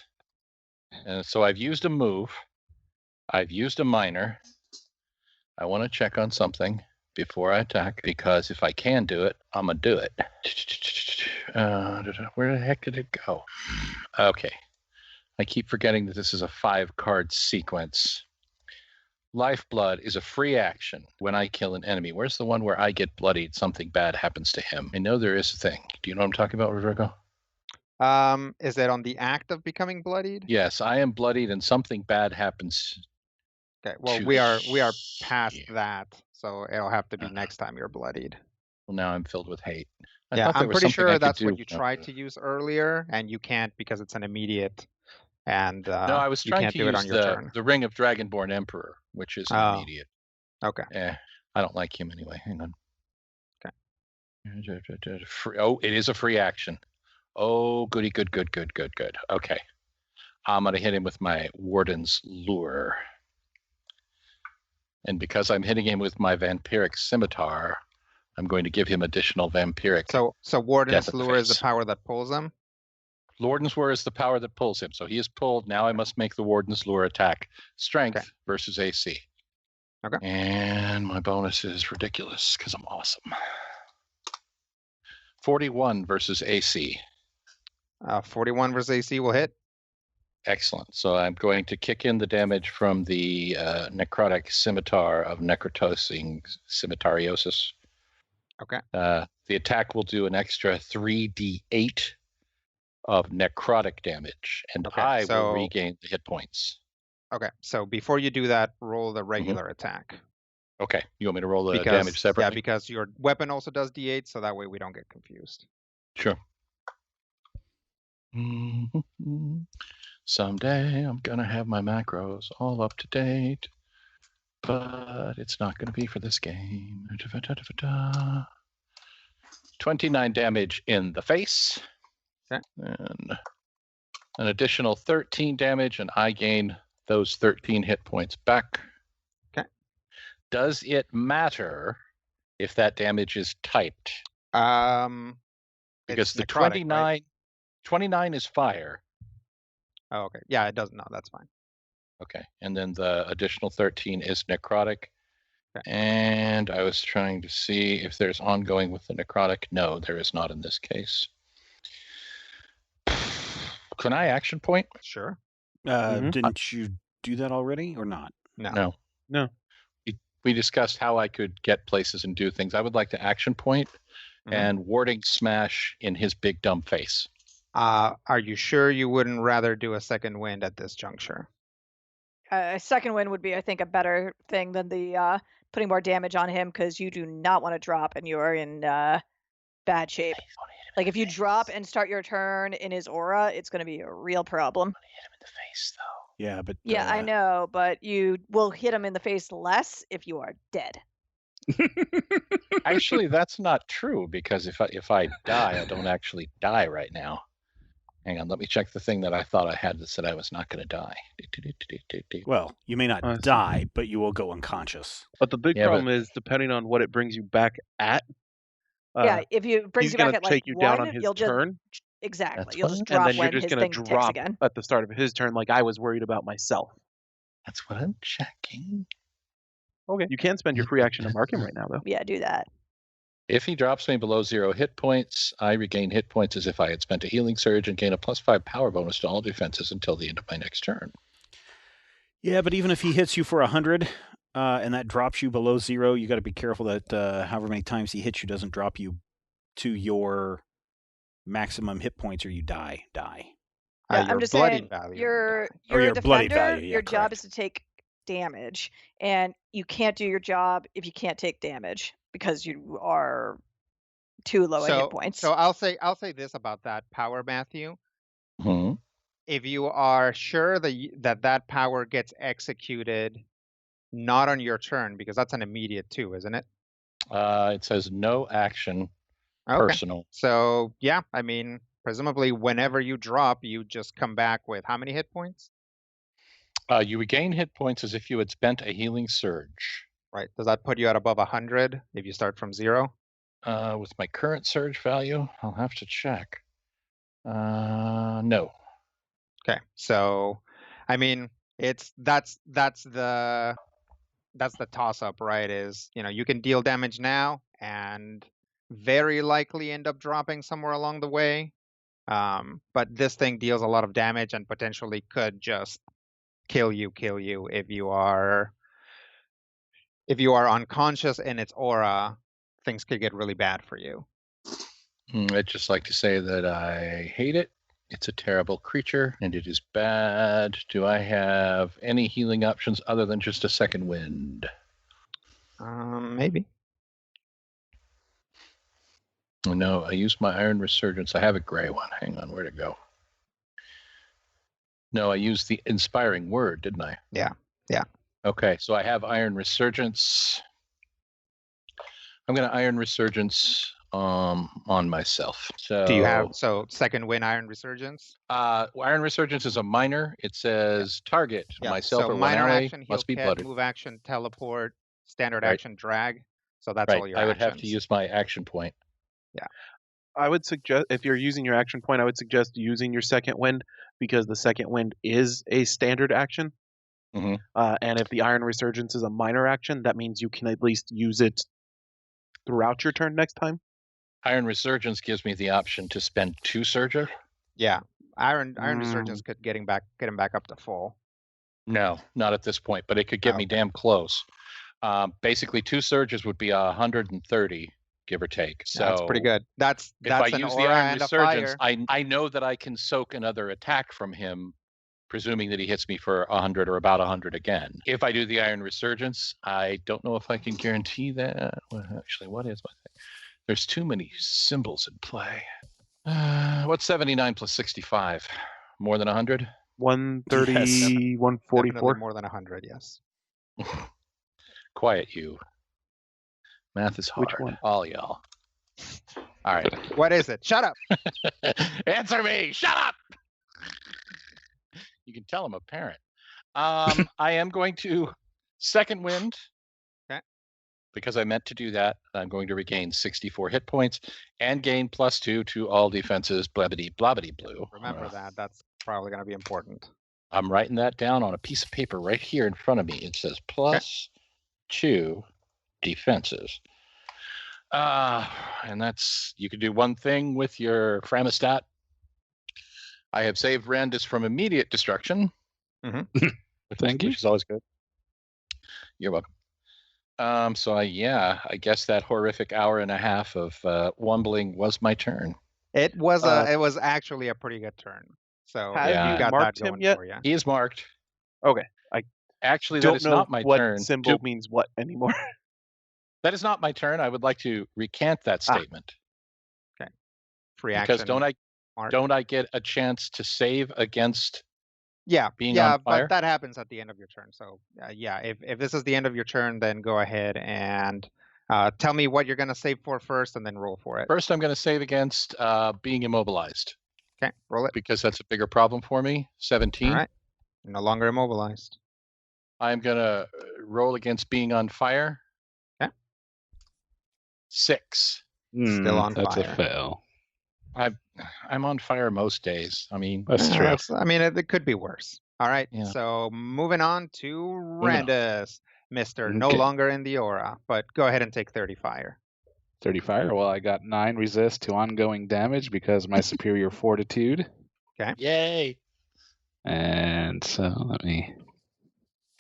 and so I've used a move. I've used a minor. I want to check on something before I attack, because if I can do it, I'm going to do it. Where the heck did it go? Okay. I keep forgetting that this is a 5-card sequence. Lifeblood is a free action when I kill an enemy. Where's the one where I get bloodied, something bad happens to him? I know there is a thing. Do you know what I'm talking about, Rodrigo? Is it on the act of becoming bloodied? Yes, I am bloodied and something bad happens. Okay. Well, to we are past here. that, so it'll have to be next time you're bloodied. Well, now I'm filled with hate. I Yeah, thought there I'm was pretty something I sure could that's do. what you tried to use earlier, and you can't because it's an immediate, and No, I was you trying can't to do it use on your turn. the Ring of Dragonborn Emperor, which is Oh. immediate. Okay. I don't like him anyway. Hang on. Okay. Oh, it is a free action. Oh, goody, good. Okay. I'm going to hit him with my Warden's Lure. And because I'm hitting him with my Vampiric Scimitar, I'm going to give him additional vampiric. So Warden's Death in the Lure is the face. power that pulls him? Warden's Lure is the power that pulls him. So he is pulled. Now I must make the Warden's Lure attack. Strength Okay. versus AC. Okay. And my bonus is ridiculous because I'm awesome. 41 versus AC. 41 versus AC will hit. Excellent. So I'm going to kick in the damage from the necrotic scimitar of necrotosing scimitariosis. Okay. The attack will do an extra 3d8 of necrotic damage, and Okay, I so- will regain the hit points. Okay, so before you do that, roll the regular attack. Okay, you want me to roll the Because, damage separately? Yeah, because your weapon also does D8, so that way we don't get confused. Sure. Someday I'm gonna have my macros all up to date, but it's not gonna be for this game. 29 damage in the face. Okay. And an additional 13 damage, and I gain those 13 hit points back. Okay. Does it matter if that damage is typed? Because Because the 29 is fire. Oh, okay. Yeah, it doesn't. No, that's fine. Okay, and then the additional 13 is necrotic. Okay. And I was trying to see if there's ongoing with the necrotic. No, there is not in this case. Can I action point? Sure. Didn't you do that already or not? No. No. We discussed how I could get places and do things. I would like to action point and warding smash in his big dumb face. Are you sure you wouldn't rather do a second wind at this juncture? A second wind would be, I think, a better thing than the putting more damage on him, because you do not want to drop and you are in bad shape. Like if you drop and start your turn in his aura, it's going to be a real problem. Hit him in the face, though. Yeah, but Yeah, I know, but you will hit him in the face less if you are dead. Actually, that's not true, because if I die, I don't actually die right now. Hang on, let me check the thing that I thought I had that said I was not going to die. Well, you may not die, but you will go unconscious. But the big Yeah, problem is, depending on what it brings you back at, Yeah, if it brings he's you back gonna at like take you one, down on his you'll just turn, exactly That's you'll what just I'm- drop and then you're when just his gonna thing ticks drop again. at the start of his turn, like I was worried about myself. That's what I'm checking. Okay. You can spend your free action to mark him right now, though. Yeah, do that. If he drops me below 0 hit points, I regain hit points as if I had spent a healing surge and gain a +5 power bonus to all defenses until the end of my next turn. Yeah, but even if he hits you for 100 and that drops you below 0, you got to be careful that however many times he hits you doesn't drop you to your maximum hit points or you die. Yeah, Your I'm just bloody saying value. you're Or a your bloody defender. value, yeah, Your job correct. is to take damage, and you can't do your job if you can't take damage because you are too low in hit points. So I'll say this about that power, Matthew. Hmm. If you are sure that power gets executed not on your turn, because that's an immediate too, isn't it? It says no action, Okay. personal. So yeah, I mean, presumably whenever you drop, you just come back with how many hit points? You regain hit points as if you had spent a healing surge. Right. Does that put you at above 100 if you start from 0? With my current surge value, I'll have to check. No. Okay. So, I mean, that's the toss up, right? Is, you can deal damage now and very likely end up dropping somewhere along the way. But this thing deals a lot of damage and potentially could just kill you if you are unconscious in its aura. Things could get really bad for you. I'd just like to say that I hate it. It's a terrible creature, and it is bad. Do I have any healing options other than just a second wind? Maybe. No, I used my Iron Resurgence. I have a gray one. Hang on, where'd it go? No, I used the Inspiring Word, didn't I? Yeah. Okay, so I have Iron Resurgence. I'm going to Iron Resurgence on myself. So Do you have second win Iron Resurgence? Iron Resurgence is a minor. It says target myself so or one minor ally action, heal must be cat, blooded. move action, teleport, standard Right. action, drag. So that's Right. all your I would actions. have to use my action point. I would suggest, if you're using your action point, I would suggest using your second wind, because the second wind is a standard action. Mhm. And if the Iron Resurgence is a minor action, that means you can at least use it throughout your turn next time. Iron Resurgence gives me the option to spend 2 Surger. Yeah, Iron Resurgence could get him back up to full. No, not at this point, but it could get me damn close. Basically, 2 Surges would be 130, give or take. So that's pretty good. That's if I an use aura the Iron and a Resurgence, fire. I know that I can soak another attack from him, presuming that he hits me for 100 or about 100 again. If I do the Iron Resurgence, I don't know if I can guarantee that. Well, actually, what is my thing? There's too many symbols in play. What's 79 plus 65? More than 100? 130, Yes. 144. Definitely more than 100, yes. Quiet you. Math is hard. Which one? All y'all. All right. What is it? Shut up. Answer me. Shut up. You can tell I'm a parent. I am going to second wind. Okay. Because I meant to do that. I'm going to regain 64 hit points and gain +2 to all defenses. Blabbity blabbity blue. Remember that. That's probably going to be important. I'm writing that down on a piece of paper right here in front of me. It says +2 defenses. And that's, you can do one thing with your Framistat. I have saved Randus from immediate destruction. Thank you. Which is always good. You're welcome. So I guess that horrific hour and a half of wumbling was my turn. It was actually a pretty good turn. So Have you you got marked that going him yet? for you. He is marked. Okay. I Actually, that don't is know not my what turn. symbol means what anymore. That is not my turn. I would like to recant that statement. Free action. Because don't I get a chance to save against being on fire? But that happens at the end of your turn. So if this is the end of your turn, then go ahead and tell me what you're going to save for first, and then roll for it. First, I'm going to save against being immobilized. Okay, roll it. Because that's a bigger problem for me. 17. All right. You're no longer immobilized. I'm going to roll against being on fire. Okay. 6. Still on that's fire. That's a fail. I'm on fire most days. I mean, that's true. It could be worse. All right. Yeah. So moving on to Randus, Mr. No longer in the aura, but go ahead and take 30 fire. 30 fire. Well, I got 9 resist to ongoing damage because of my superior fortitude. Okay. Yay. And so let me.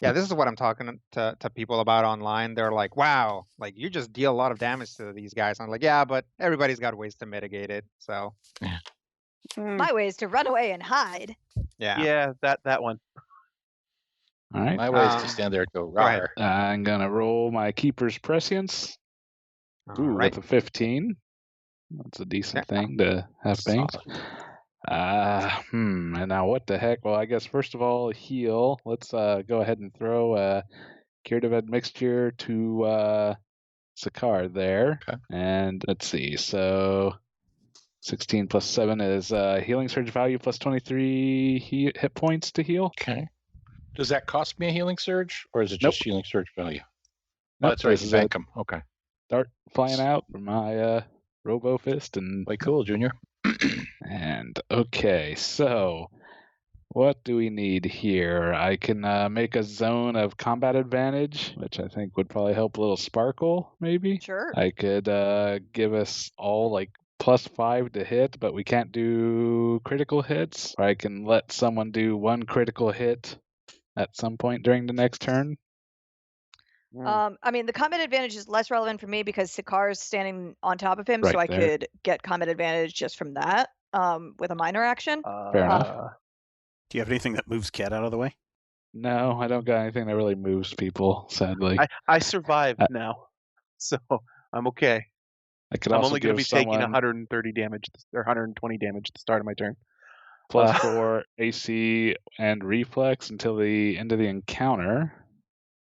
Yeah, this is what I'm talking to people about online. They're like, wow, like you just deal a lot of damage to these guys. I'm like, yeah, but everybody's got ways to mitigate it. So My way is to run away and hide. Yeah. Yeah, that one. All right. My way is to stand there and go, rawr. I'm going to roll my Keeper's Prescience. Right. With a 15. That's a decent thing to have banks. And now what the heck? Well, I guess first of all, heal. Let's go ahead and throw a Curative Admixture to Sakar there. Okay. And let's see. So 16 plus 7 is healing surge value plus 23 hit points to heal. Okay. Does that cost me a healing surge, or is it Nope. just healing surge value? Nope, That's right. this You is bank them. Okay. Start flying out from my Robo Fist and Way cool, Junior. And okay, so what do we need here? I can make a zone of combat advantage, which I think would probably help a little Sparkle, maybe. Sure. I could give us all like +5 to hit, but we can't do critical hits. Or I can let someone do 1 critical hit at some point during the next turn. The combat advantage is less relevant for me because Sakar is standing on top of him, Right so I there. could get combat advantage just from that with a minor action. Fair enough. Do you have anything that moves Cat out of the way? No, I don't got anything that really moves people, sadly. I survived now, so I'm okay. I could I'm also only going to be give taking someone 130 damage or 120 damage at the start of my turn. +4 AC and reflex until the end of the encounter.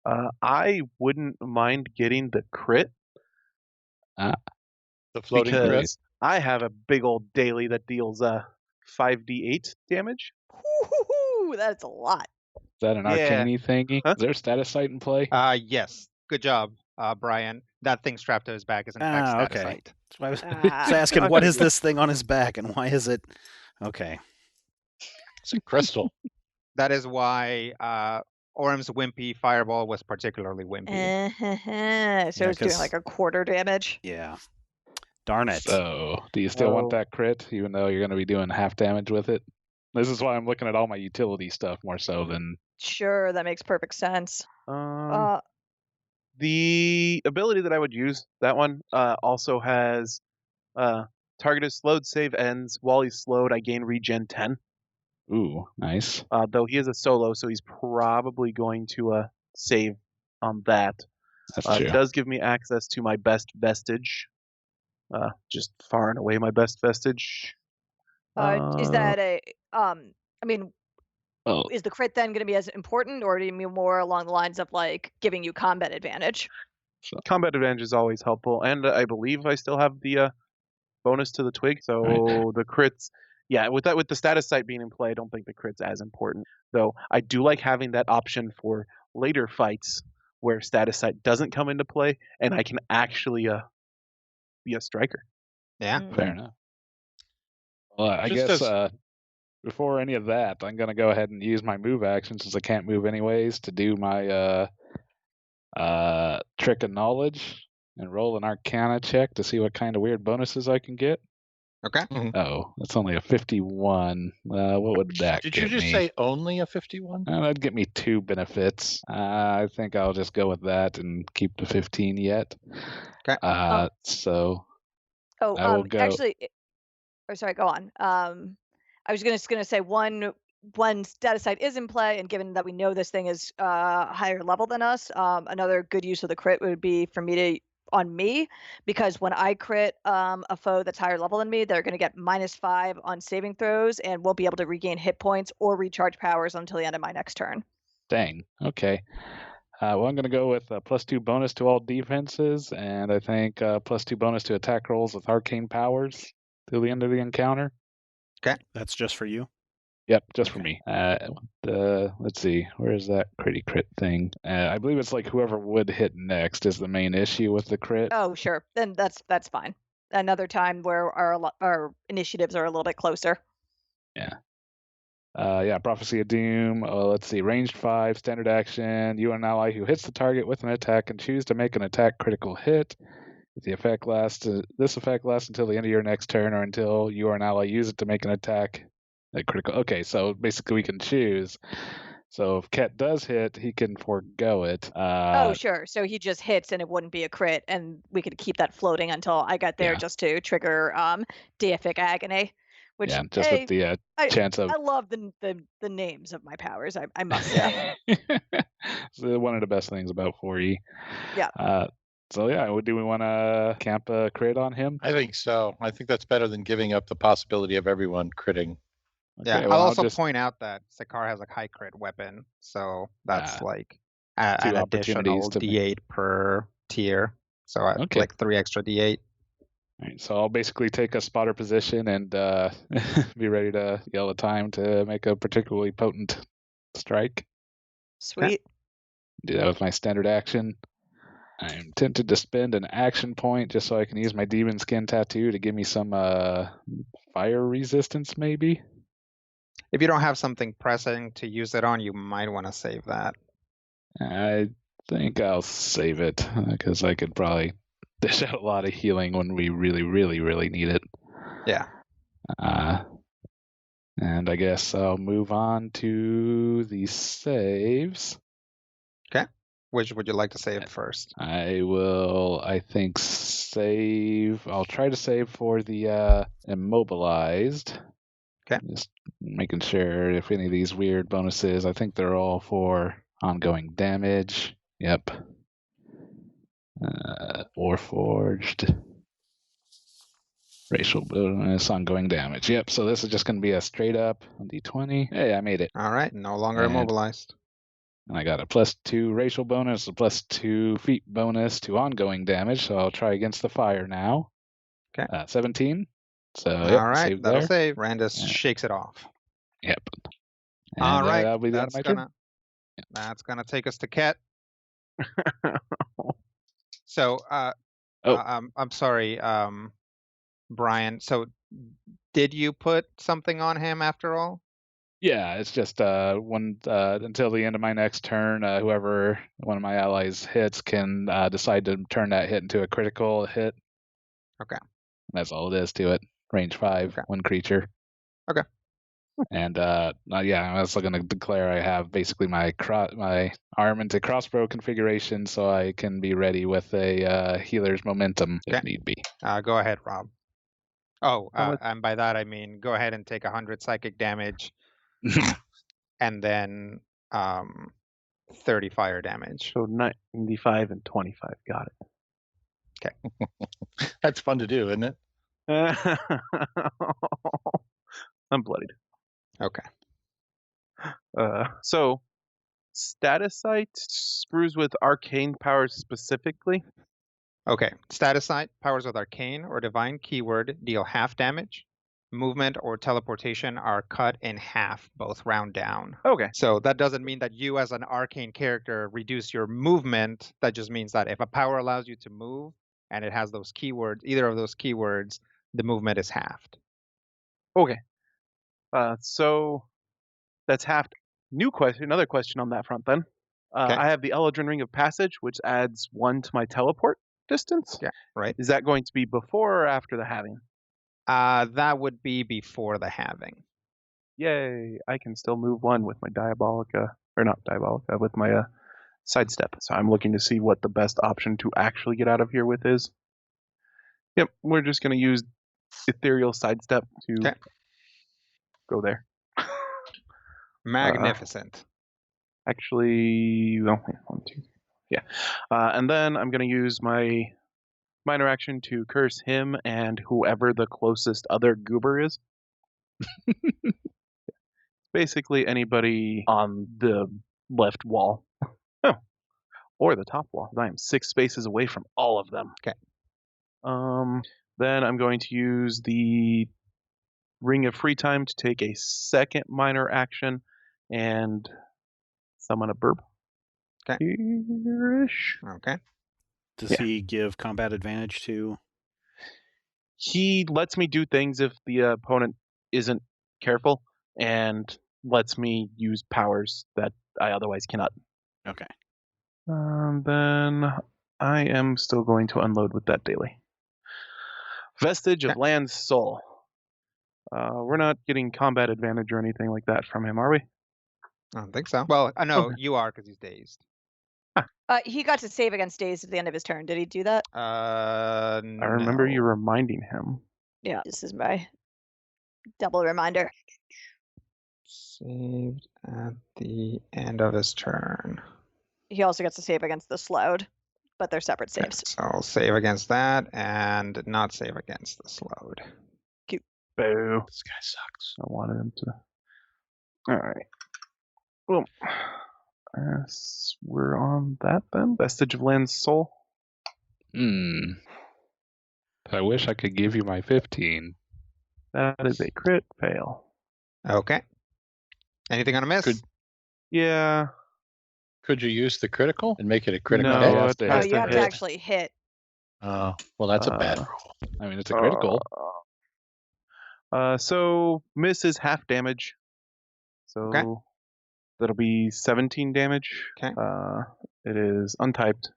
I wouldn't mind getting the crit. The floating because crit. I have a big old daily that deals 5d8 damage. Woo-hoo-hoo, that's a lot. Is that an Yeah. arcane thingy? Huh? Is there a status site in play? Yes. Good job. Brian. That thing strapped to his back is in fact Okay. staticite. That's why I was Ah. asking, what is this thing on his back, and why is it? Okay. It's a crystal. That is why Orm's wimpy fireball was particularly wimpy. So it's doing like a quarter damage. Yeah. Darn it. So, do you still want that crit, even though you're going to be doing half damage with it? This is why I'm looking at all my utility stuff more so than... Sure, that makes perfect sense. The ability that I would use, that one, also has target is slowed, save ends. While he's slowed, I gain regen 10. Ooh, nice. Though he is a solo, so he's probably going to save on that. That's true. It does give me access to my best vestige. Just far and away my best vestige. Is that a I mean, Well, is the crit then going to be as important, or do you mean more along the lines of like giving you combat advantage? Combat advantage is always helpful, and I believe I still have the bonus to the twig. So the crits, yeah, with the status site being in play, I don't think the crit's as important. Though I do like having that option for later fights where status site doesn't come into play, and I can actually be a striker. Yeah. fair enough. Well, I Just guess before any of that, I'm going to go ahead and use my move action, since I can't move anyways, to do my trick of knowledge and roll an Arcana check to see what kind of weird bonuses I can get. Okay. Oh, that's only a 51. What would that Did get you just me? say only a 51? That'd get me 2 benefits. I think I'll just go with that and keep the 15 yet. Okay. So I will go. Actually, sorry, go on. I was gonna say one status site is in play, and given that we know this thing is higher level than us, another good use of the crit would be for me on me, because when I crit a foe that's higher level than me, they're going to get -5 on saving throws and won't be able to regain hit points or recharge powers until the end of my next turn. Dang. Okay. Well, I'm going to go with a +2 bonus to all defenses, and I think +2 bonus to attack rolls with arcane powers till the end of the encounter. Okay. That's just for you? Yep, just for me. Let's see, where is that crit thing? I believe it's like whoever would hit next is the main issue with the crit. Oh, sure. Then that's fine. Another time where our initiatives are a little bit closer. Yeah. Prophecy of Doom. Let's see, ranged 5, standard action. You are an ally who hits the target with an attack and choose to make an attack critical hit. If the effect lasts, this effect lasts until the end of your next turn, or until you or an ally use it to make an attack. Critical. Okay, so basically we can choose. So if Ket does hit, he can forego it. Oh, sure. So he just hits and it wouldn't be a crit, and we could keep that floating until I got there, just to trigger deific agony. Which, just with the chance of. I love the names of my powers. I must say. It's one of the best things about 4E. Yeah. So do we want to camp a crit on him? I think so. I think that's better than giving up the possibility of everyone critting. Okay, yeah, well, I'll also point out that Sakar has a high crit weapon, so that's like an additional D8 per tier. So like 3 extra D8. All right, so I'll basically take a spotter position and be ready to yell a time to make a particularly potent strike. Sweet. Okay. Do that with my standard action. I'm tempted to spend an action point just so I can use my demon skin tattoo to give me some fire resistance, maybe. If you don't have something pressing to use it on, you might want to save that. I think I'll save it because I could probably dish out a lot of healing when we really, really, really need it. Yeah. And I guess I'll move on to the saves. Okay. Which would you like to save first? I will, I think, save. I'll try to save for the immobilized. Okay. Just making sure if any of these weird bonuses, I think they're all for ongoing damage. Yep. Or forged. Racial bonus, ongoing damage. Yep, so this is just going to be a straight up D20. Hey, I made it. All right, no longer immobilized. And I got a +2 racial bonus, a +2 feat bonus to ongoing damage, so I'll try against the fire now. Okay. 17. So, all right, save that'll there. save. Randus shakes it off. Yep. And, all right, that'll be the end of my turn. That's gonna take us to Ket. So, Oh. I'm sorry, Brian. So, did you put something on him after all? Yeah, it's just one until the end of my next turn. Whoever one of my allies hits can decide to turn that hit into a critical hit. Okay. That's all it is to it. Range 5, Okay. one creature. Okay. And yeah, I was going to declare I have basically my arm into crossbow configuration, so I can be ready with a healer's momentum if Okay. need be. Go ahead, Rob. Oh, How much- and by that I mean go ahead and take 100 psychic damage, and then 30 fire damage. So 95 and 25. Got That's fun to do, isn't it? it. I'm bloodied. Okay. So status sight screws with arcane powers specifically. Okay. Status site, powers with arcane or divine keyword deal half damage. Movement or teleportation are cut in half, both round down. Okay. So that doesn't mean that you as an arcane character reduce your movement. That just means that if a power allows you to move and it has those keywords, either of those keywords, the movement is halved. Okay. So that's half. New question. Another question on that front then. Okay. I have the Eldrin Ring of Passage, which adds 1 to my teleport distance. Yeah, right. Is that going to be before or after the halving? That would be before the halving. Yay! I can still move 1 with my Diabolica, or not Diabolica, with my sidestep. So I'm looking to see what the best option to actually get out of here with is. Yep, we're just going to use Ethereal Sidestep to Okay. go there. Magnificent. Actually, well, 1, 2, yeah. And then I'm going to use my minor action to curse him and whoever the closest other goober is. Basically anybody on the left wall. Oh, or the top wall. I am 6 spaces away from all of them. Okay. Then I'm going to use the Ring of Free Time to take a second minor action and summon a burb. Okay. Here-ish. Okay. Does Yeah. he give combat advantage to? He lets me do things if the opponent isn't careful, and lets me use powers that I otherwise cannot. Okay. Then I am still going to unload with that daily. Vestige of Okay. Land's Soul. We're not getting combat advantage or anything like that from him, are we? I don't think so. Well, I know Okay. you are because he's dazed. He got to save against daze at the end of his turn. Did he do that? I remember you reminding him. Yeah. This is my double reminder. Saved at the end of his turn. He also gets to save against the slowed, but they're separate Okay, saves. so I'll save against that and not save against the slowed. Boo. This guy sucks. I wanted him to. All right. Well, as we're on that then. Vestige of Land's Soul. I wish I could give you my 15. That is a crit fail. Okay. Anything on a miss? Yeah. Could you use the critical and make it a critical No, hit? it No, No, has you have to hit. actually hit. Oh, well, that's a bad Uh, roll. I mean, it's a critical. So miss is half damage. So Okay. that'll be 17 damage. Okay. It is untyped.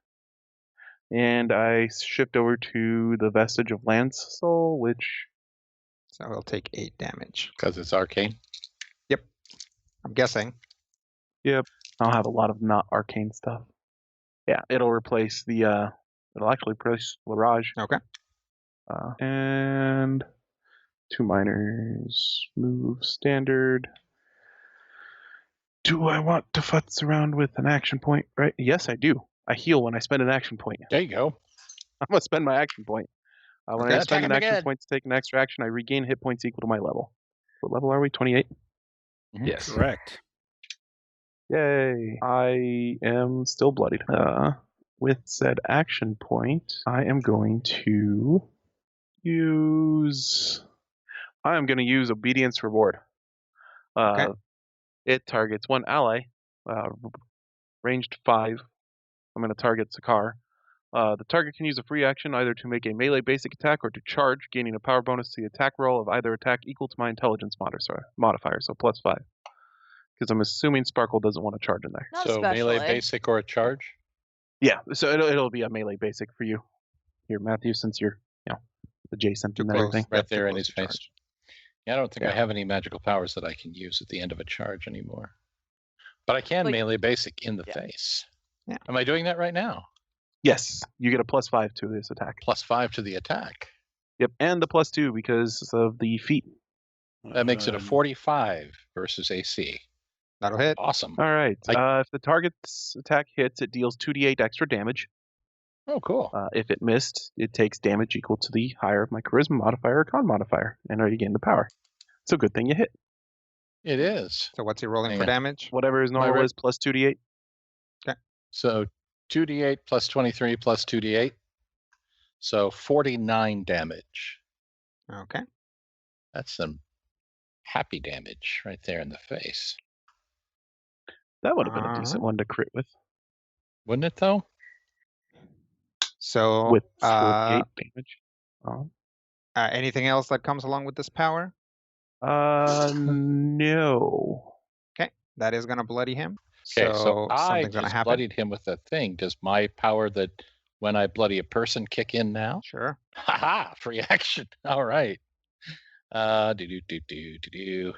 And I shift over to the Vestige of Land's Soul, which So it'll take 8 damage. Because it's arcane. I'm guessing. I'll have a lot of not arcane stuff. Yeah, it'll replace the it'll actually replace Larage. Okay. And 2 minors, move standard. Do I want to futz around with an action point? Right? Yes, I do. I heal when I spend an action point. There you go. I'm gonna spend my action point. When Okay. I spend Attack an him action again. point to take an extra action, I regain hit points equal to my level. What level are we? 28? Yes. Correct. Yay! I am still bloodied. With said action point, I am going to use. I am going to use Obedience Reward. Okay. It targets one ally, ranged 5. I'm going to target Sakar. The target can use a free action either to make a melee basic attack or to charge, gaining a power bonus to the attack roll of either attack equal to my intelligence modifier, so +5. Because I'm assuming Sparkle doesn't want to charge in there. Not So melee especially. basic or a charge? Yeah, so it'll be a melee basic for you here, Matthew, since you're adjacent Too and close. everything. Right Too there in close his to face. charge. Yeah, I don't think I Yeah. have any magical powers that I can use at the end of a charge anymore. But I can Well, melee basic in the yeah. face. Yeah. Am I doing that right now? Yes, you get a +5 to this attack. +5 to the attack. Yep, and the +2 because of the feat. That makes it a 45 versus AC. That'll hit. Awesome. All right. If the target's attack hits, it deals 2d8 extra damage. Oh, cool. If it missed, it takes damage equal to the higher of my charisma modifier or con modifier, and you gain the power. It's a good thing you hit. It is. So what's he rolling Hang for on. damage? Whatever his normal re- is, plus 2d8. So 2d8 plus 23 plus 2d8. So 49 damage. Okay. That's some happy damage right there in the face. That would have been a decent one to crit with. Wouldn't it, though? So With 48 damage. anything else that comes along with this power? No. Okay, that is gonna bloody him. Okay, so I something's gonna just happen. bloodied him with a thing. Does my power that when I bloody a person kick in now? Sure. Haha, free action. All right. Do.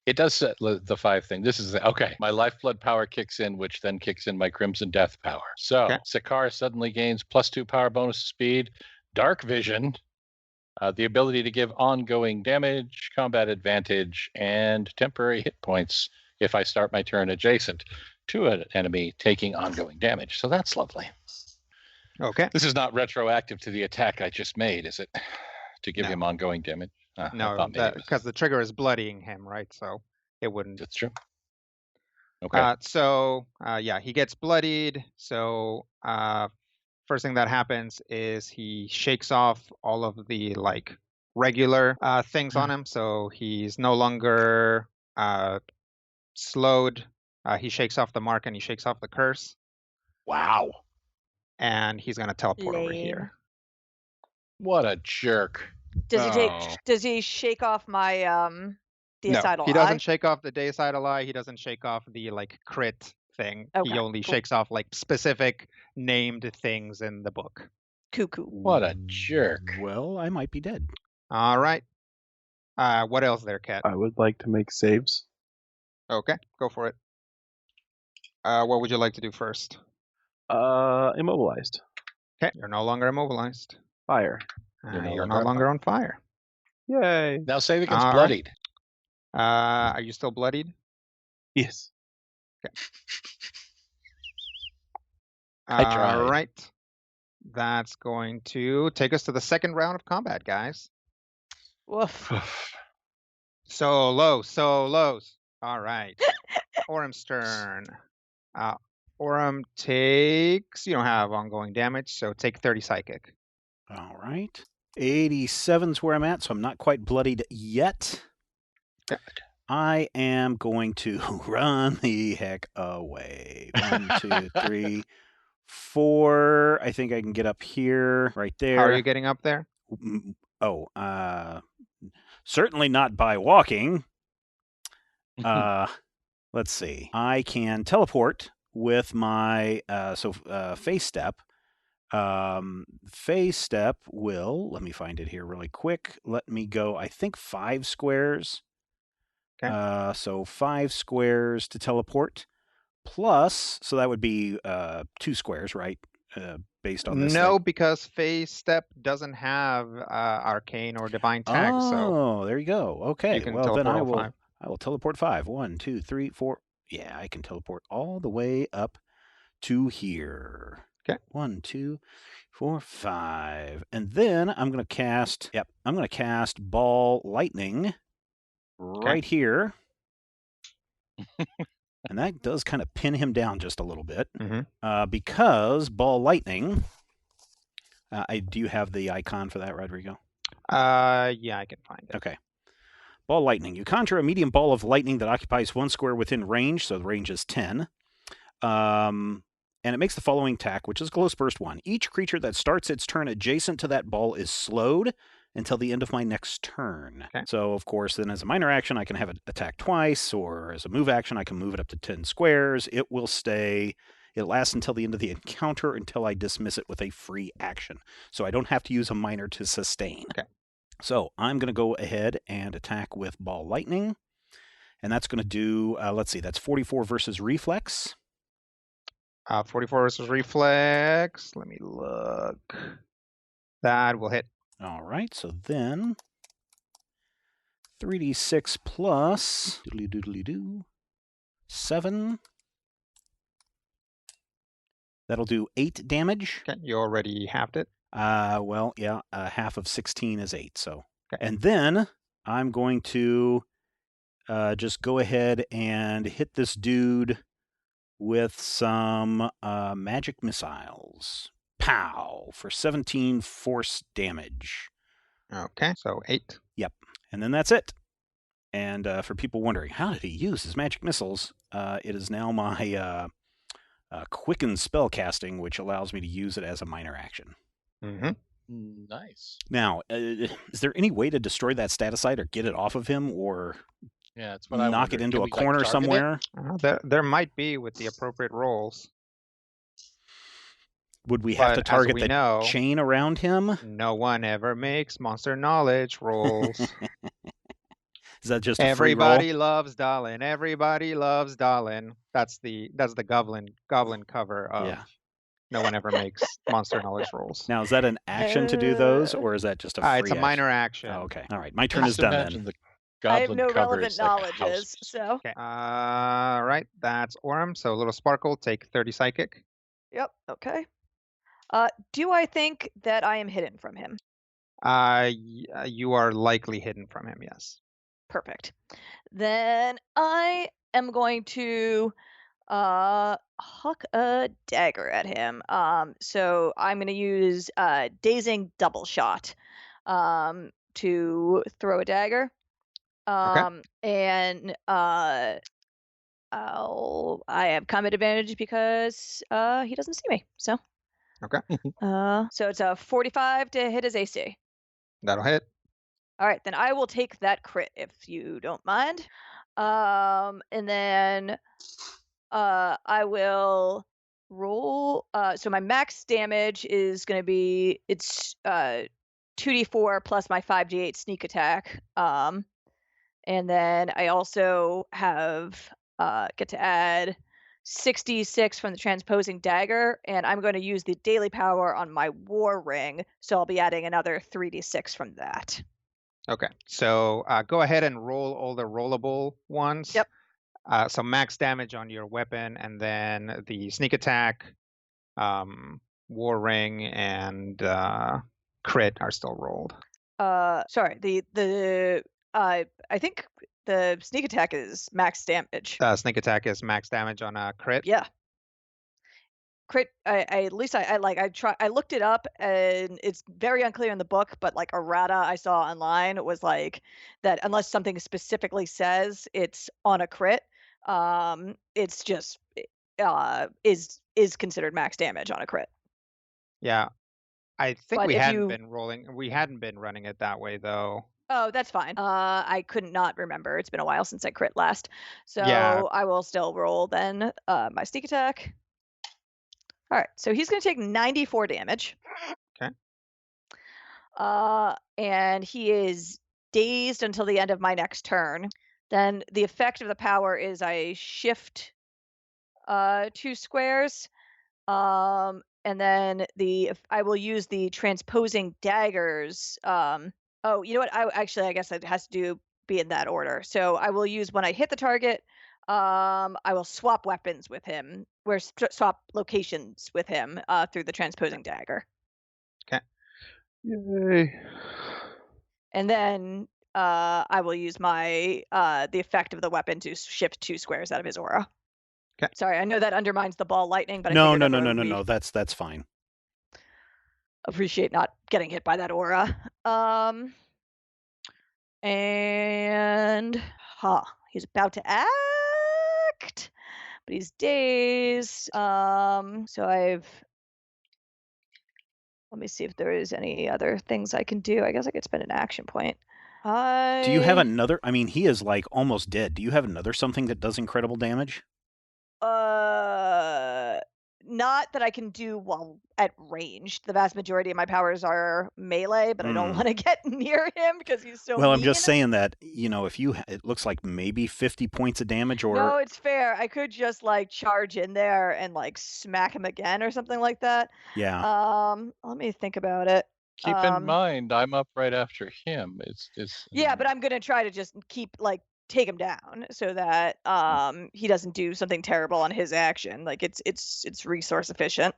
It does set the 5 thing. This is okay. My lifeblood power kicks in, which then kicks in my crimson death power. So Okay. Sakar suddenly gains +2 power bonus to speed, dark vision, the ability to give ongoing damage, combat advantage, and temporary hit points if I start my turn adjacent to an enemy taking ongoing damage. So that's lovely. Okay. This is not retroactive to the attack I just made, is it? To give No. him ongoing damage? I No, thought maybe it was- because the trigger is bloodying him, right? So it wouldn't. That's true. Okay. Yeah, he gets bloodied. So first thing that happens is he shakes off all of the regular things on him. So he's no longer slowed. He shakes off the mark and he shakes off the curse. Wow. And he's gonna teleport over Lame. here. What a jerk. Does he shake off my No, deacidal he eye? doesn't shake off the deicidal eye. He doesn't shake off the crit thing. He Okay, only cool. shakes off specific named things in the book. Cuckoo. What a jerk. Well, I might be dead. All right. What else there, Kat? I would like to make saves. Okay, go for it. What would you like to do first? Immobilized. Okay, you're no longer immobilized. Fire. You're no longer on fire. Yay. Now save against All right. bloodied. Are you still bloodied? Yes. I tried. All right. That's going to take us to the second round of combat, guys. Woof. Solos. All right. Orem's turn. Orem takes. You don't have ongoing damage, so take 30 psychic. All right. 87's where I'm at, so I'm not quite bloodied yet. Okay. I am going to run the heck away. 1, 2, 3, 4. I think I can get up here, right there. How are you getting up there? Certainly not by walking. Let's see. I can teleport with my phase step. Phase step will, let me find it here really quick. Let me go, I think 5 squares. Okay. So 5 squares to teleport. Plus, so that would be 2 squares, right? Based on this No, thing. because phase step doesn't have arcane or divine tag. Oh, there you go. Okay. You can Well, then teleport all 5. I will teleport 5. 1, 2, 3, 4. Yeah, I can teleport all the way up to here. Okay. 1, 2, 4, 5. And then I'm going to cast, I'm going to cast Ball Lightning right here. And that does kind of pin him down just a little bit. Mm-hmm. Because Ball Lightning, do you have the icon for that, Rodrigo? Yeah, I can find it. Okay. Ball Lightning. You conjure a medium ball of lightning that occupies 1 square within range, so the range is 10. and it makes the following attack, which is a close burst 1. Each creature that starts its turn adjacent to that ball is slowed until the end of my next turn. Okay. So, of course, then as a minor action, I can have it attack twice, or as a move action, I can move it up to 10 squares. It will stay. It lasts until the end of the encounter until I dismiss it with a free action. So I don't have to use a minor to sustain. Okay. So I'm going to go ahead and attack with Ball Lightning. And that's going to do, let's see, that's 44 versus Reflex. 44 versus Reflex. Let me look. That will hit. All right, so then 3d6 plus 7. That'll do 8 damage. Okay, you already halved it. Well, yeah, half of 16 is 8. So, Okay. And then I'm going to just go ahead and hit this dude with some magic missiles. Pow! For 17 force damage. Okay, so 8. Yep. And then that's it. And for people wondering, how did he use his magic missiles? It is now my quicken spell casting, which allows me to use it as a minor action. Mm-hmm. Nice. Now, is there any way to destroy that staticide or get it off of him, or Yeah, that's what I knock it wondered. into Can a we, corner target it? somewhere? There might be with the appropriate rolls. Would we have to But as target we the know- chain around him? No one ever makes monster knowledge rolls. Is that just a free Everybody roll? loves Dalin. Everybody loves Dalin. That's the goblin cover of Yeah. No one ever makes monster knowledge rolls. Now, is that an action to do those, or is that just a free It's a minor action. Oh, okay. All right. My turn Just is done imagine then. the I have goblin no cover relevant is like a knowledges, house. so Okay. Right. That's Orem. So a little sparkle. Take 30 psychic. yep, okay. Do I think that I am hidden from him? You are likely hidden from him. Yes. Perfect. Then I am going to huck a dagger at him. So I'm going to use dazing double shot to throw a dagger. And I have combat advantage because he doesn't see me. So Okay. so it's a 45 to hit his AC. That'll hit. All right, then I will take that crit if you don't mind. And then I will roll. So my max damage is going to be 2d4 plus my 5d8 sneak attack. And then I also have get to add 66 from the transposing dagger, and I'm going to use the daily power on my war ring, so I'll be adding another 3d6 from that. Okay. So go ahead and roll all the rollable ones. Yep. So max damage on your weapon, and then the sneak attack, war ring, and crit are still rolled. Sorry, I think the sneak attack is max damage. Sneak attack is max damage on a crit. Yeah. Crit. I looked it up, and it's very unclear in the book, but like errata I saw online was like that unless something specifically says it's on a crit, it's just is considered max damage on a crit. Yeah. I think But we if hadn't you- been rolling. We hadn't been running it that way though. Oh, that's fine. I could not remember. It's been a while since I crit last. So Yeah. I will still roll then my sneak attack. All right, so he's going to take 94 damage. Okay. And he is dazed until the end of my next turn. Then the effect of the power is I shift 2 squares. And then I will use the transposing daggers. Oh, you know what? I guess it has to be in that order. So I will use when I hit the target. I will swap weapons with him, swap locations with him through the transposing dagger. Yay. And then I will use my the effect of the weapon to shift 2 squares out of his aura. Okay. Sorry, I know that undermines the ball lightning, but No. I figured No. That's fine. appreciate not getting hit by that aura. And he's about to act. but he's dazed. So let me see if there is any other things I can do. I guess I could spend an action point. Do you have another? I mean, he is like almost dead. Do you have another something that does incredible damage? Not that I can do while at range. The vast majority of my powers are melee, but I don't want to get near him because he's so Well, mean. I'm just saying that, if it looks like maybe 50 points of damage or... No, it's fair. I could just like charge in there and like smack him again or something like that. Yeah. Let me think about it. Keep in mind, I'm up right after him. Yeah, but I'm gonna try to just take him down so that he doesn't do something terrible on his action. Like it's resource efficient.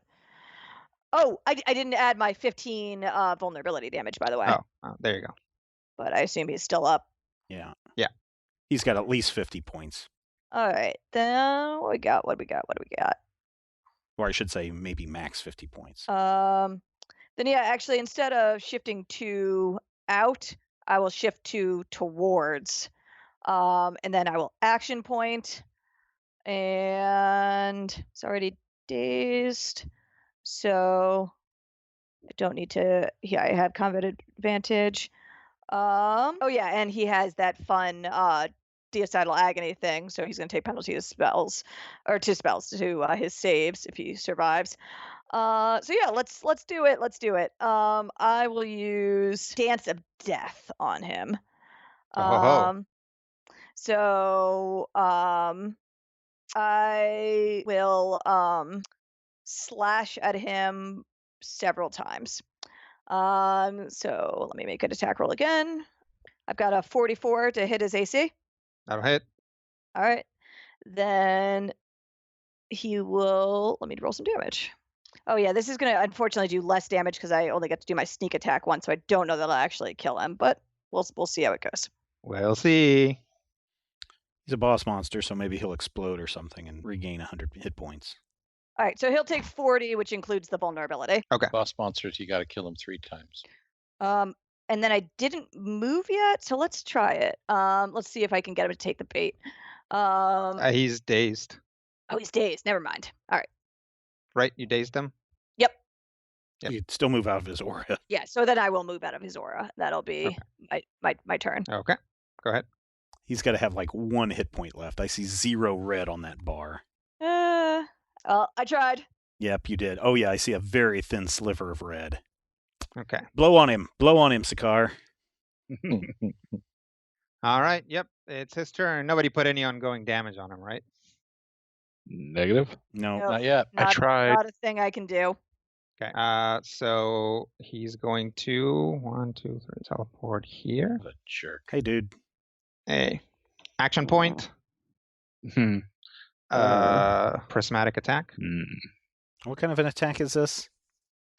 Oh, I didn't add my 15 vulnerability damage, by the way. Oh, there you go. But I assume he's still up. Yeah. Yeah. He's got at least 50 points. All right, then what do we got? Or I should say maybe max 50 points. Then yeah, actually instead of shifting to out, I will shift to towards. And then I will action point, and it's already dazed, so I don't need to. Yeah, I have combat advantage. Oh yeah, and he has that fun deacidal agony thing, so he's gonna take penalty to spells, or to spells to his saves if he survives. So yeah, let's do it. I will use Dance of Death on him. So I will slash at him several times. So let me make an attack roll again. I've got a 44 to hit his AC. That'll hit. All right. Then he will, let me roll some damage. Oh yeah, this is going to unfortunately do less damage because I only get to do my sneak attack once, so I don't know that I'll actually kill him, but we'll see how it goes. We'll see. He's a boss monster, so maybe he'll explode or something and regain 100 hit points. All right, so he'll take 40, which includes the vulnerability. Okay. Boss monsters, you got to kill them 3 times. And then I didn't move yet, so let's try it. Let's see if I can get him to take the bait. He's dazed. Oh, he's dazed. Never mind. All right. Right? You dazed him? Yep. Yep. He'd still move out of his aura. Yeah, so then I will move out of his aura. That'll be my turn. Okay. Go ahead. He's got to have like 1 hit point left. I see 0 red on that bar. I tried. Yep, you did. Oh yeah, I see a very thin sliver of red. Okay. Blow on him, Sakar. All right. Yep. It's his turn. Nobody put any ongoing damage on him, right? Negative? No. Nope. Not yet. I tried. Not a thing I can do. Okay. So he's going to 1, 2, 3 teleport here. What a jerk. Hey, dude. Hey. Action point. Prismatic Attack. What kind of an attack is this?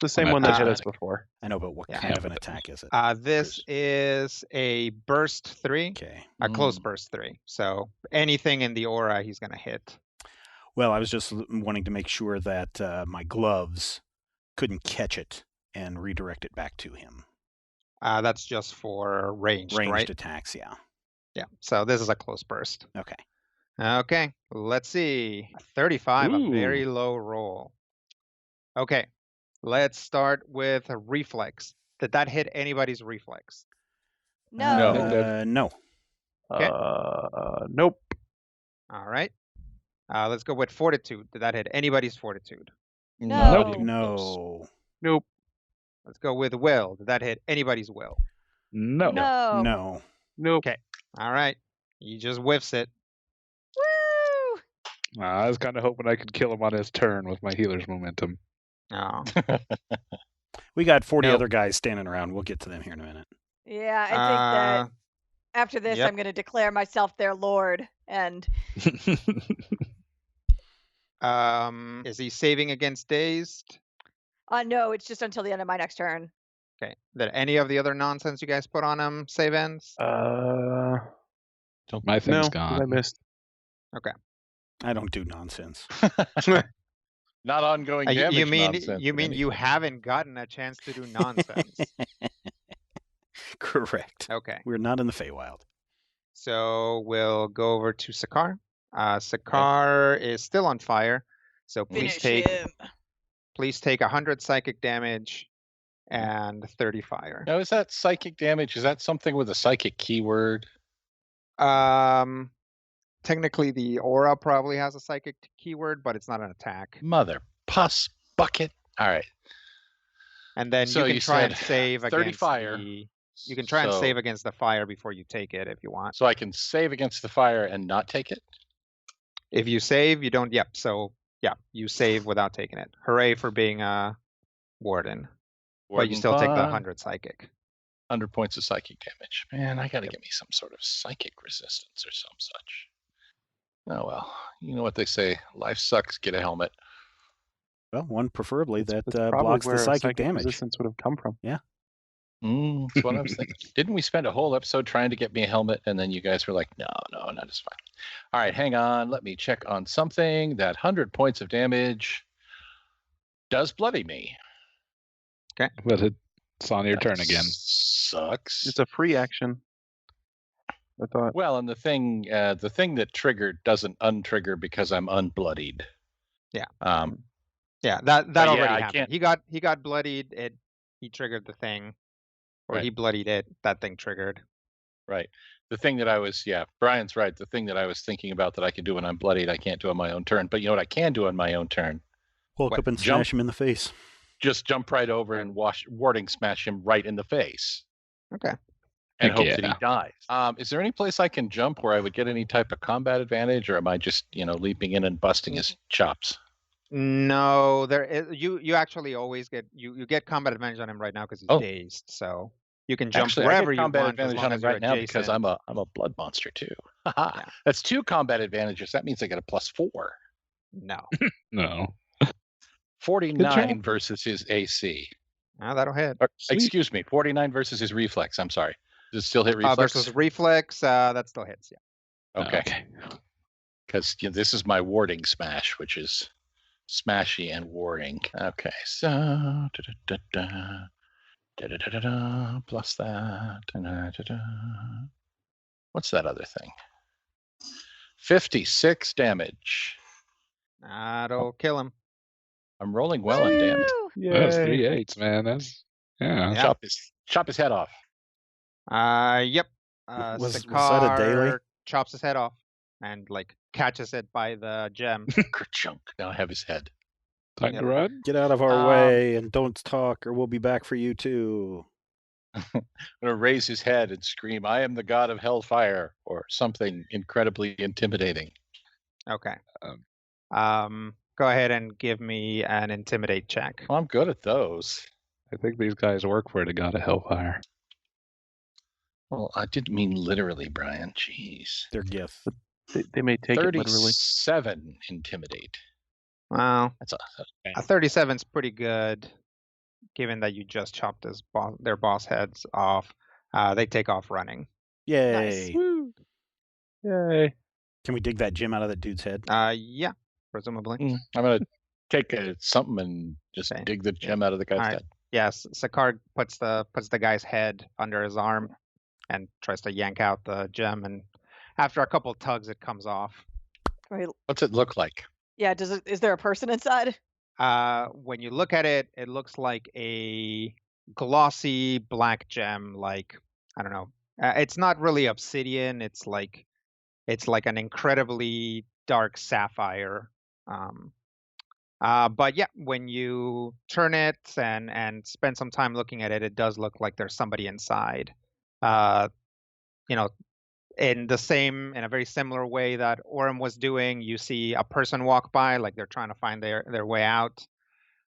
The same one that hit us before. I know, but what Yeah. kind of an attack is it? This is a burst 3. Okay. A close burst 3. So anything in the aura he's going to hit. Well, I was just wanting to make sure that my gloves couldn't catch it and redirect it back to him. That's just for ranged, right? Attacks, yeah. Yeah. So this is a close burst. Okay. Okay. Let's see. 35, Ooh. a very low roll. Okay. Let's start with a reflex. Did that hit anybody's reflex? No. No. Okay. Nope. All right. Let's go with fortitude. Did that hit anybody's fortitude? No. No. Nope. Let's go with will. Did that hit anybody's will? No. No. Nope. Okay. All right. He just whiffs it. Woo! I was kind of hoping I could kill him on his turn with my healer's momentum. Oh. We got 40 No. other guys standing around. We'll get to them here in a minute. Yeah, I think that after this, yep. I'm going to declare myself their lord. And Is he saving against dazed? no, it's just until the end of my next turn. Okay. Did any of the other nonsense you guys put on him save ends? My thing's No, gone. I missed. Okay. I don't do nonsense. Not ongoing damage you mean nonsense, you mean anything. you haven't gotten a chance to do nonsense? Correct. Okay. We're not in the Feywild. So we'll go over to Sakar. Sakar is still on fire, so please Finish him. take 100 psychic damage and 30 fire. Now, is that psychic damage? Is that something with a psychic keyword? Technically, the aura probably has a psychic keyword, but it's not an attack. Mother pus bucket. All right. And then So you can you try and said save 30 against fire. You can try and save against the fire before you take it if you want. So I can save against the fire and not take it? If you save, you don't. Yep. So yeah, you save without taking it. Hooray for being a warden. But you still take the 100 psychic. 100 points of psychic damage. Man, I got to get me some sort of psychic resistance or some such. Oh, well. You know what they say. Life sucks. Get a helmet. Well, one preferably that That's blocks the where psychic damage. resistance would have come from. Yeah. That's what I was thinking. Didn't we spend a whole episode trying to get me a helmet, and then you guys were like, no, not as fine. All right, hang on. Let me check on something. That 100 points of damage does bloody me. Okay. But it's on your turn again. Sucks. It's a free action. I thought. Well, and the thing that triggered doesn't untrigger because I'm unbloodied. Yeah. Yeah, that already I happened. can't- He got bloodied. He triggered the thing, or Right. he bloodied it. That thing triggered. Right. The thing that I was, Brian's right. The thing that I was thinking about that I can do when I'm bloodied, I can't do on my own turn. But you know what I can do on my own turn? Walk What? up and Jump? smash him in the face. Just jump right over and warding smash him right in the face. Okay. And Heck hope that yeah. he dies. Is there any place I can jump where I would get any type of combat advantage, or am I just, leaping in and busting his chops? No, you actually always get you get combat advantage on him right now because he's Oh. dazed. So you can jump Actually, wherever I get you combat want as advantage long on him as you're right now because adjacent. I'm a blood monster too. Haha. Yeah. That's 2 combat advantages. That means I get a +4. No. No. 49 versus his AC. That'll hit. Or, excuse me, 49 versus his reflex. I'm sorry. Does it still hit reflex? Versus reflex, that still hits. Yeah. Okay. Because this is my warding smash, which is smashy and warding. Okay, so plus that. What's that other thing? 56 damage. That'll kill him. I'm rolling well on damage. Woo! That's 3 8s, man. That's Yeah. Chop his head off. Yep. Was that a Sakar daily? chops his head off and catches it by the gem. Kerchunk. Now I have his head. time Yep. to run. Get out of our way and don't talk, or we'll be back for you too. I'm going to raise his head and scream, I am the god of hellfire, or something incredibly intimidating. Okay. Go ahead and give me an intimidate check. Well, I'm good at those. I think these guys work for the god of hellfire. Well, I didn't mean literally, Brian. Jeez. Their gift. They may take it literally. 37 intimidate. Well, That's a 37 is pretty good, given that you just chopped their boss heads off. They take off running. Yay. Nice. Woo! Yay. Can we dig that gem out of that dude's head? Yeah, presumably. I'm going to take something and just Okay. dig the gem out of the guy's Alright. head. Yes, Sakar puts the guy's head under his arm and tries to yank out the gem, and after a couple tugs, it comes off. Wait, What's it look like? yeah, is there a person inside? When you look at it, it looks like a glossy black gem. Like, I don't know. It's not really obsidian. It's like an incredibly dark sapphire. But yeah, when you turn it and spend some time looking at it, it does look like there's somebody inside. In a very similar way that Orem was doing, you see a person walk by, like they're trying to find their way out.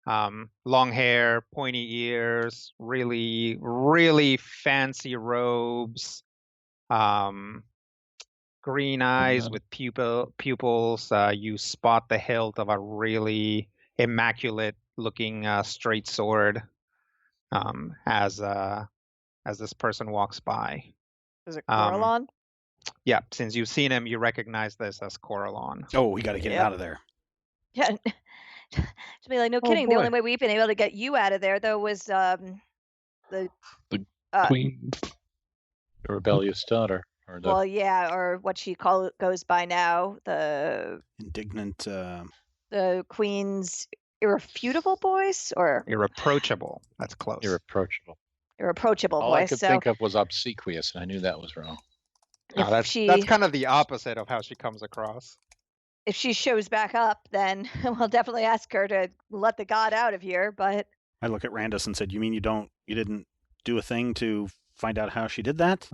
Long hair, pointy ears, really, really fancy robes, green eyes with pupils. You spot the hilt of a really immaculate-looking straight sword as this person walks by. Is it Coralon? Yeah, since you've seen him, you recognize this as Coralon. Oh, we got to get him Yep. out of there. Yeah. To be like, no Oh, kidding. The only boy. way we've been able to get you out of there, though, was the Queen. The rebellious daughter. Or the Well, yeah, or what she goes by now, the Indignant. Queen's irrefutable voice or Irreproachable. That's close. irreproachable. irreproachable All I voice. could So think of was obsequious, and I knew that was wrong. No, if that's she kind of the opposite of how she comes across. if she shows back up, then we'll definitely ask her to let the god out of here. But I look at Randus and said, "You mean you didn't do a thing to find out how she did that?"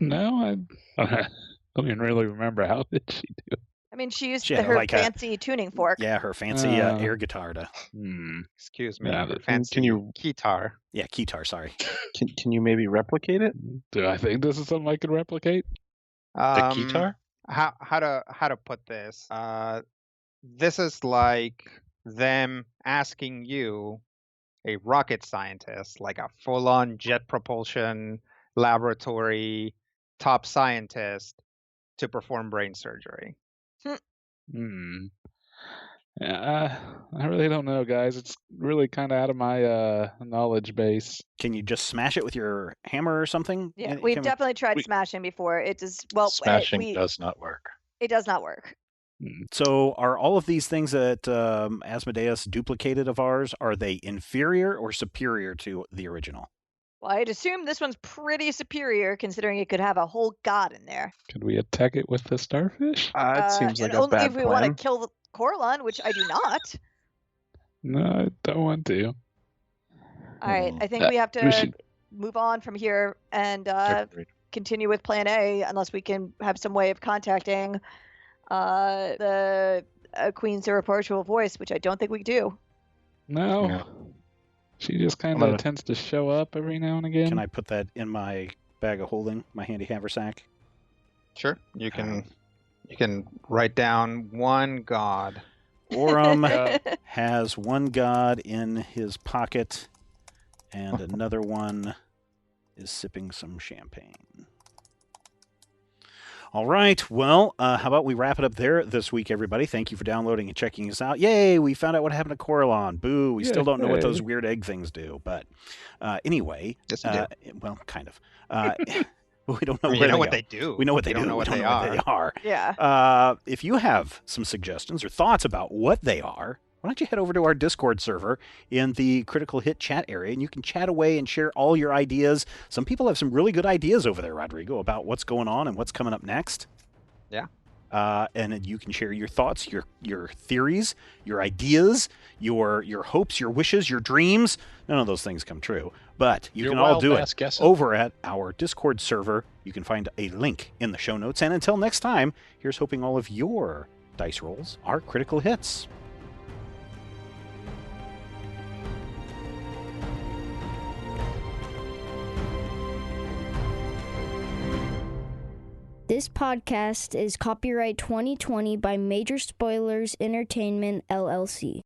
No, I don't even really remember how did she do. I mean, she used She had her like a- fancy tuning fork. Yeah, her fancy air guitar to. Excuse me. Yeah, her but fancy can you- guitar? Yeah, keytar. Sorry. Can you maybe replicate it? Do I think this is something I could replicate? The guitar? How to put this? This is like them asking you, a rocket scientist, like a full-on jet propulsion laboratory top scientist, to perform brain surgery. Yeah, I really don't know, guys. It's really kind of out of my knowledge base. Can you just smash it with your hammer or something? Yeah, we've definitely tried smashing before. It does Smashing does not work. It does not work. So, are all of these things that Asmodeus duplicated of ours, are they inferior or superior to the original? Well, I'd assume this one's pretty superior, considering it could have a whole god in there. Could we attack it with the starfish? It seems like and a only bad if we plan. want to kill the Corlon, which I do not. No, I don't want to. All right, I think we have to we should- move on from here and Agreed. continue with Plan A, unless we can have some way of contacting the Queen's irreproachable voice, which I don't think we do. No. No. She just kind gonna- of tends to show up every now and again. Can I put that in my bag of holding, my handy haversack? Sure, you can write down one god. Oram has one god in his pocket, and another one is sipping some champagne. All right. Well, how about we wrap it up there this week, everybody? Thank you for downloading and checking us out. Yay, we found out what happened to Coralon. Boo, we still don't know what those weird egg things do. But anyway, Yes, you do. well, kind of. We don't know I mean, where you know they what go. they do. We know what they You don't do. know We what don't they know what they are. Yeah. If you have some suggestions or thoughts about what they are, why don't you head over to our Discord server in the Critical Hit chat area, and you can chat away and share all your ideas. Some people have some really good ideas over there, Rodrigo, about what's going on and what's coming up next. Yeah. And you can share your thoughts, your theories, your ideas, your hopes, your wishes, your dreams. None of those things come true, but you Your can all wild do ass it guesses. over at our Discord server. You can find a link in the show notes. And until next time, here's hoping all of your dice rolls are critical hits. This podcast is copyright 2020 by Major Spoilers Entertainment, LLC.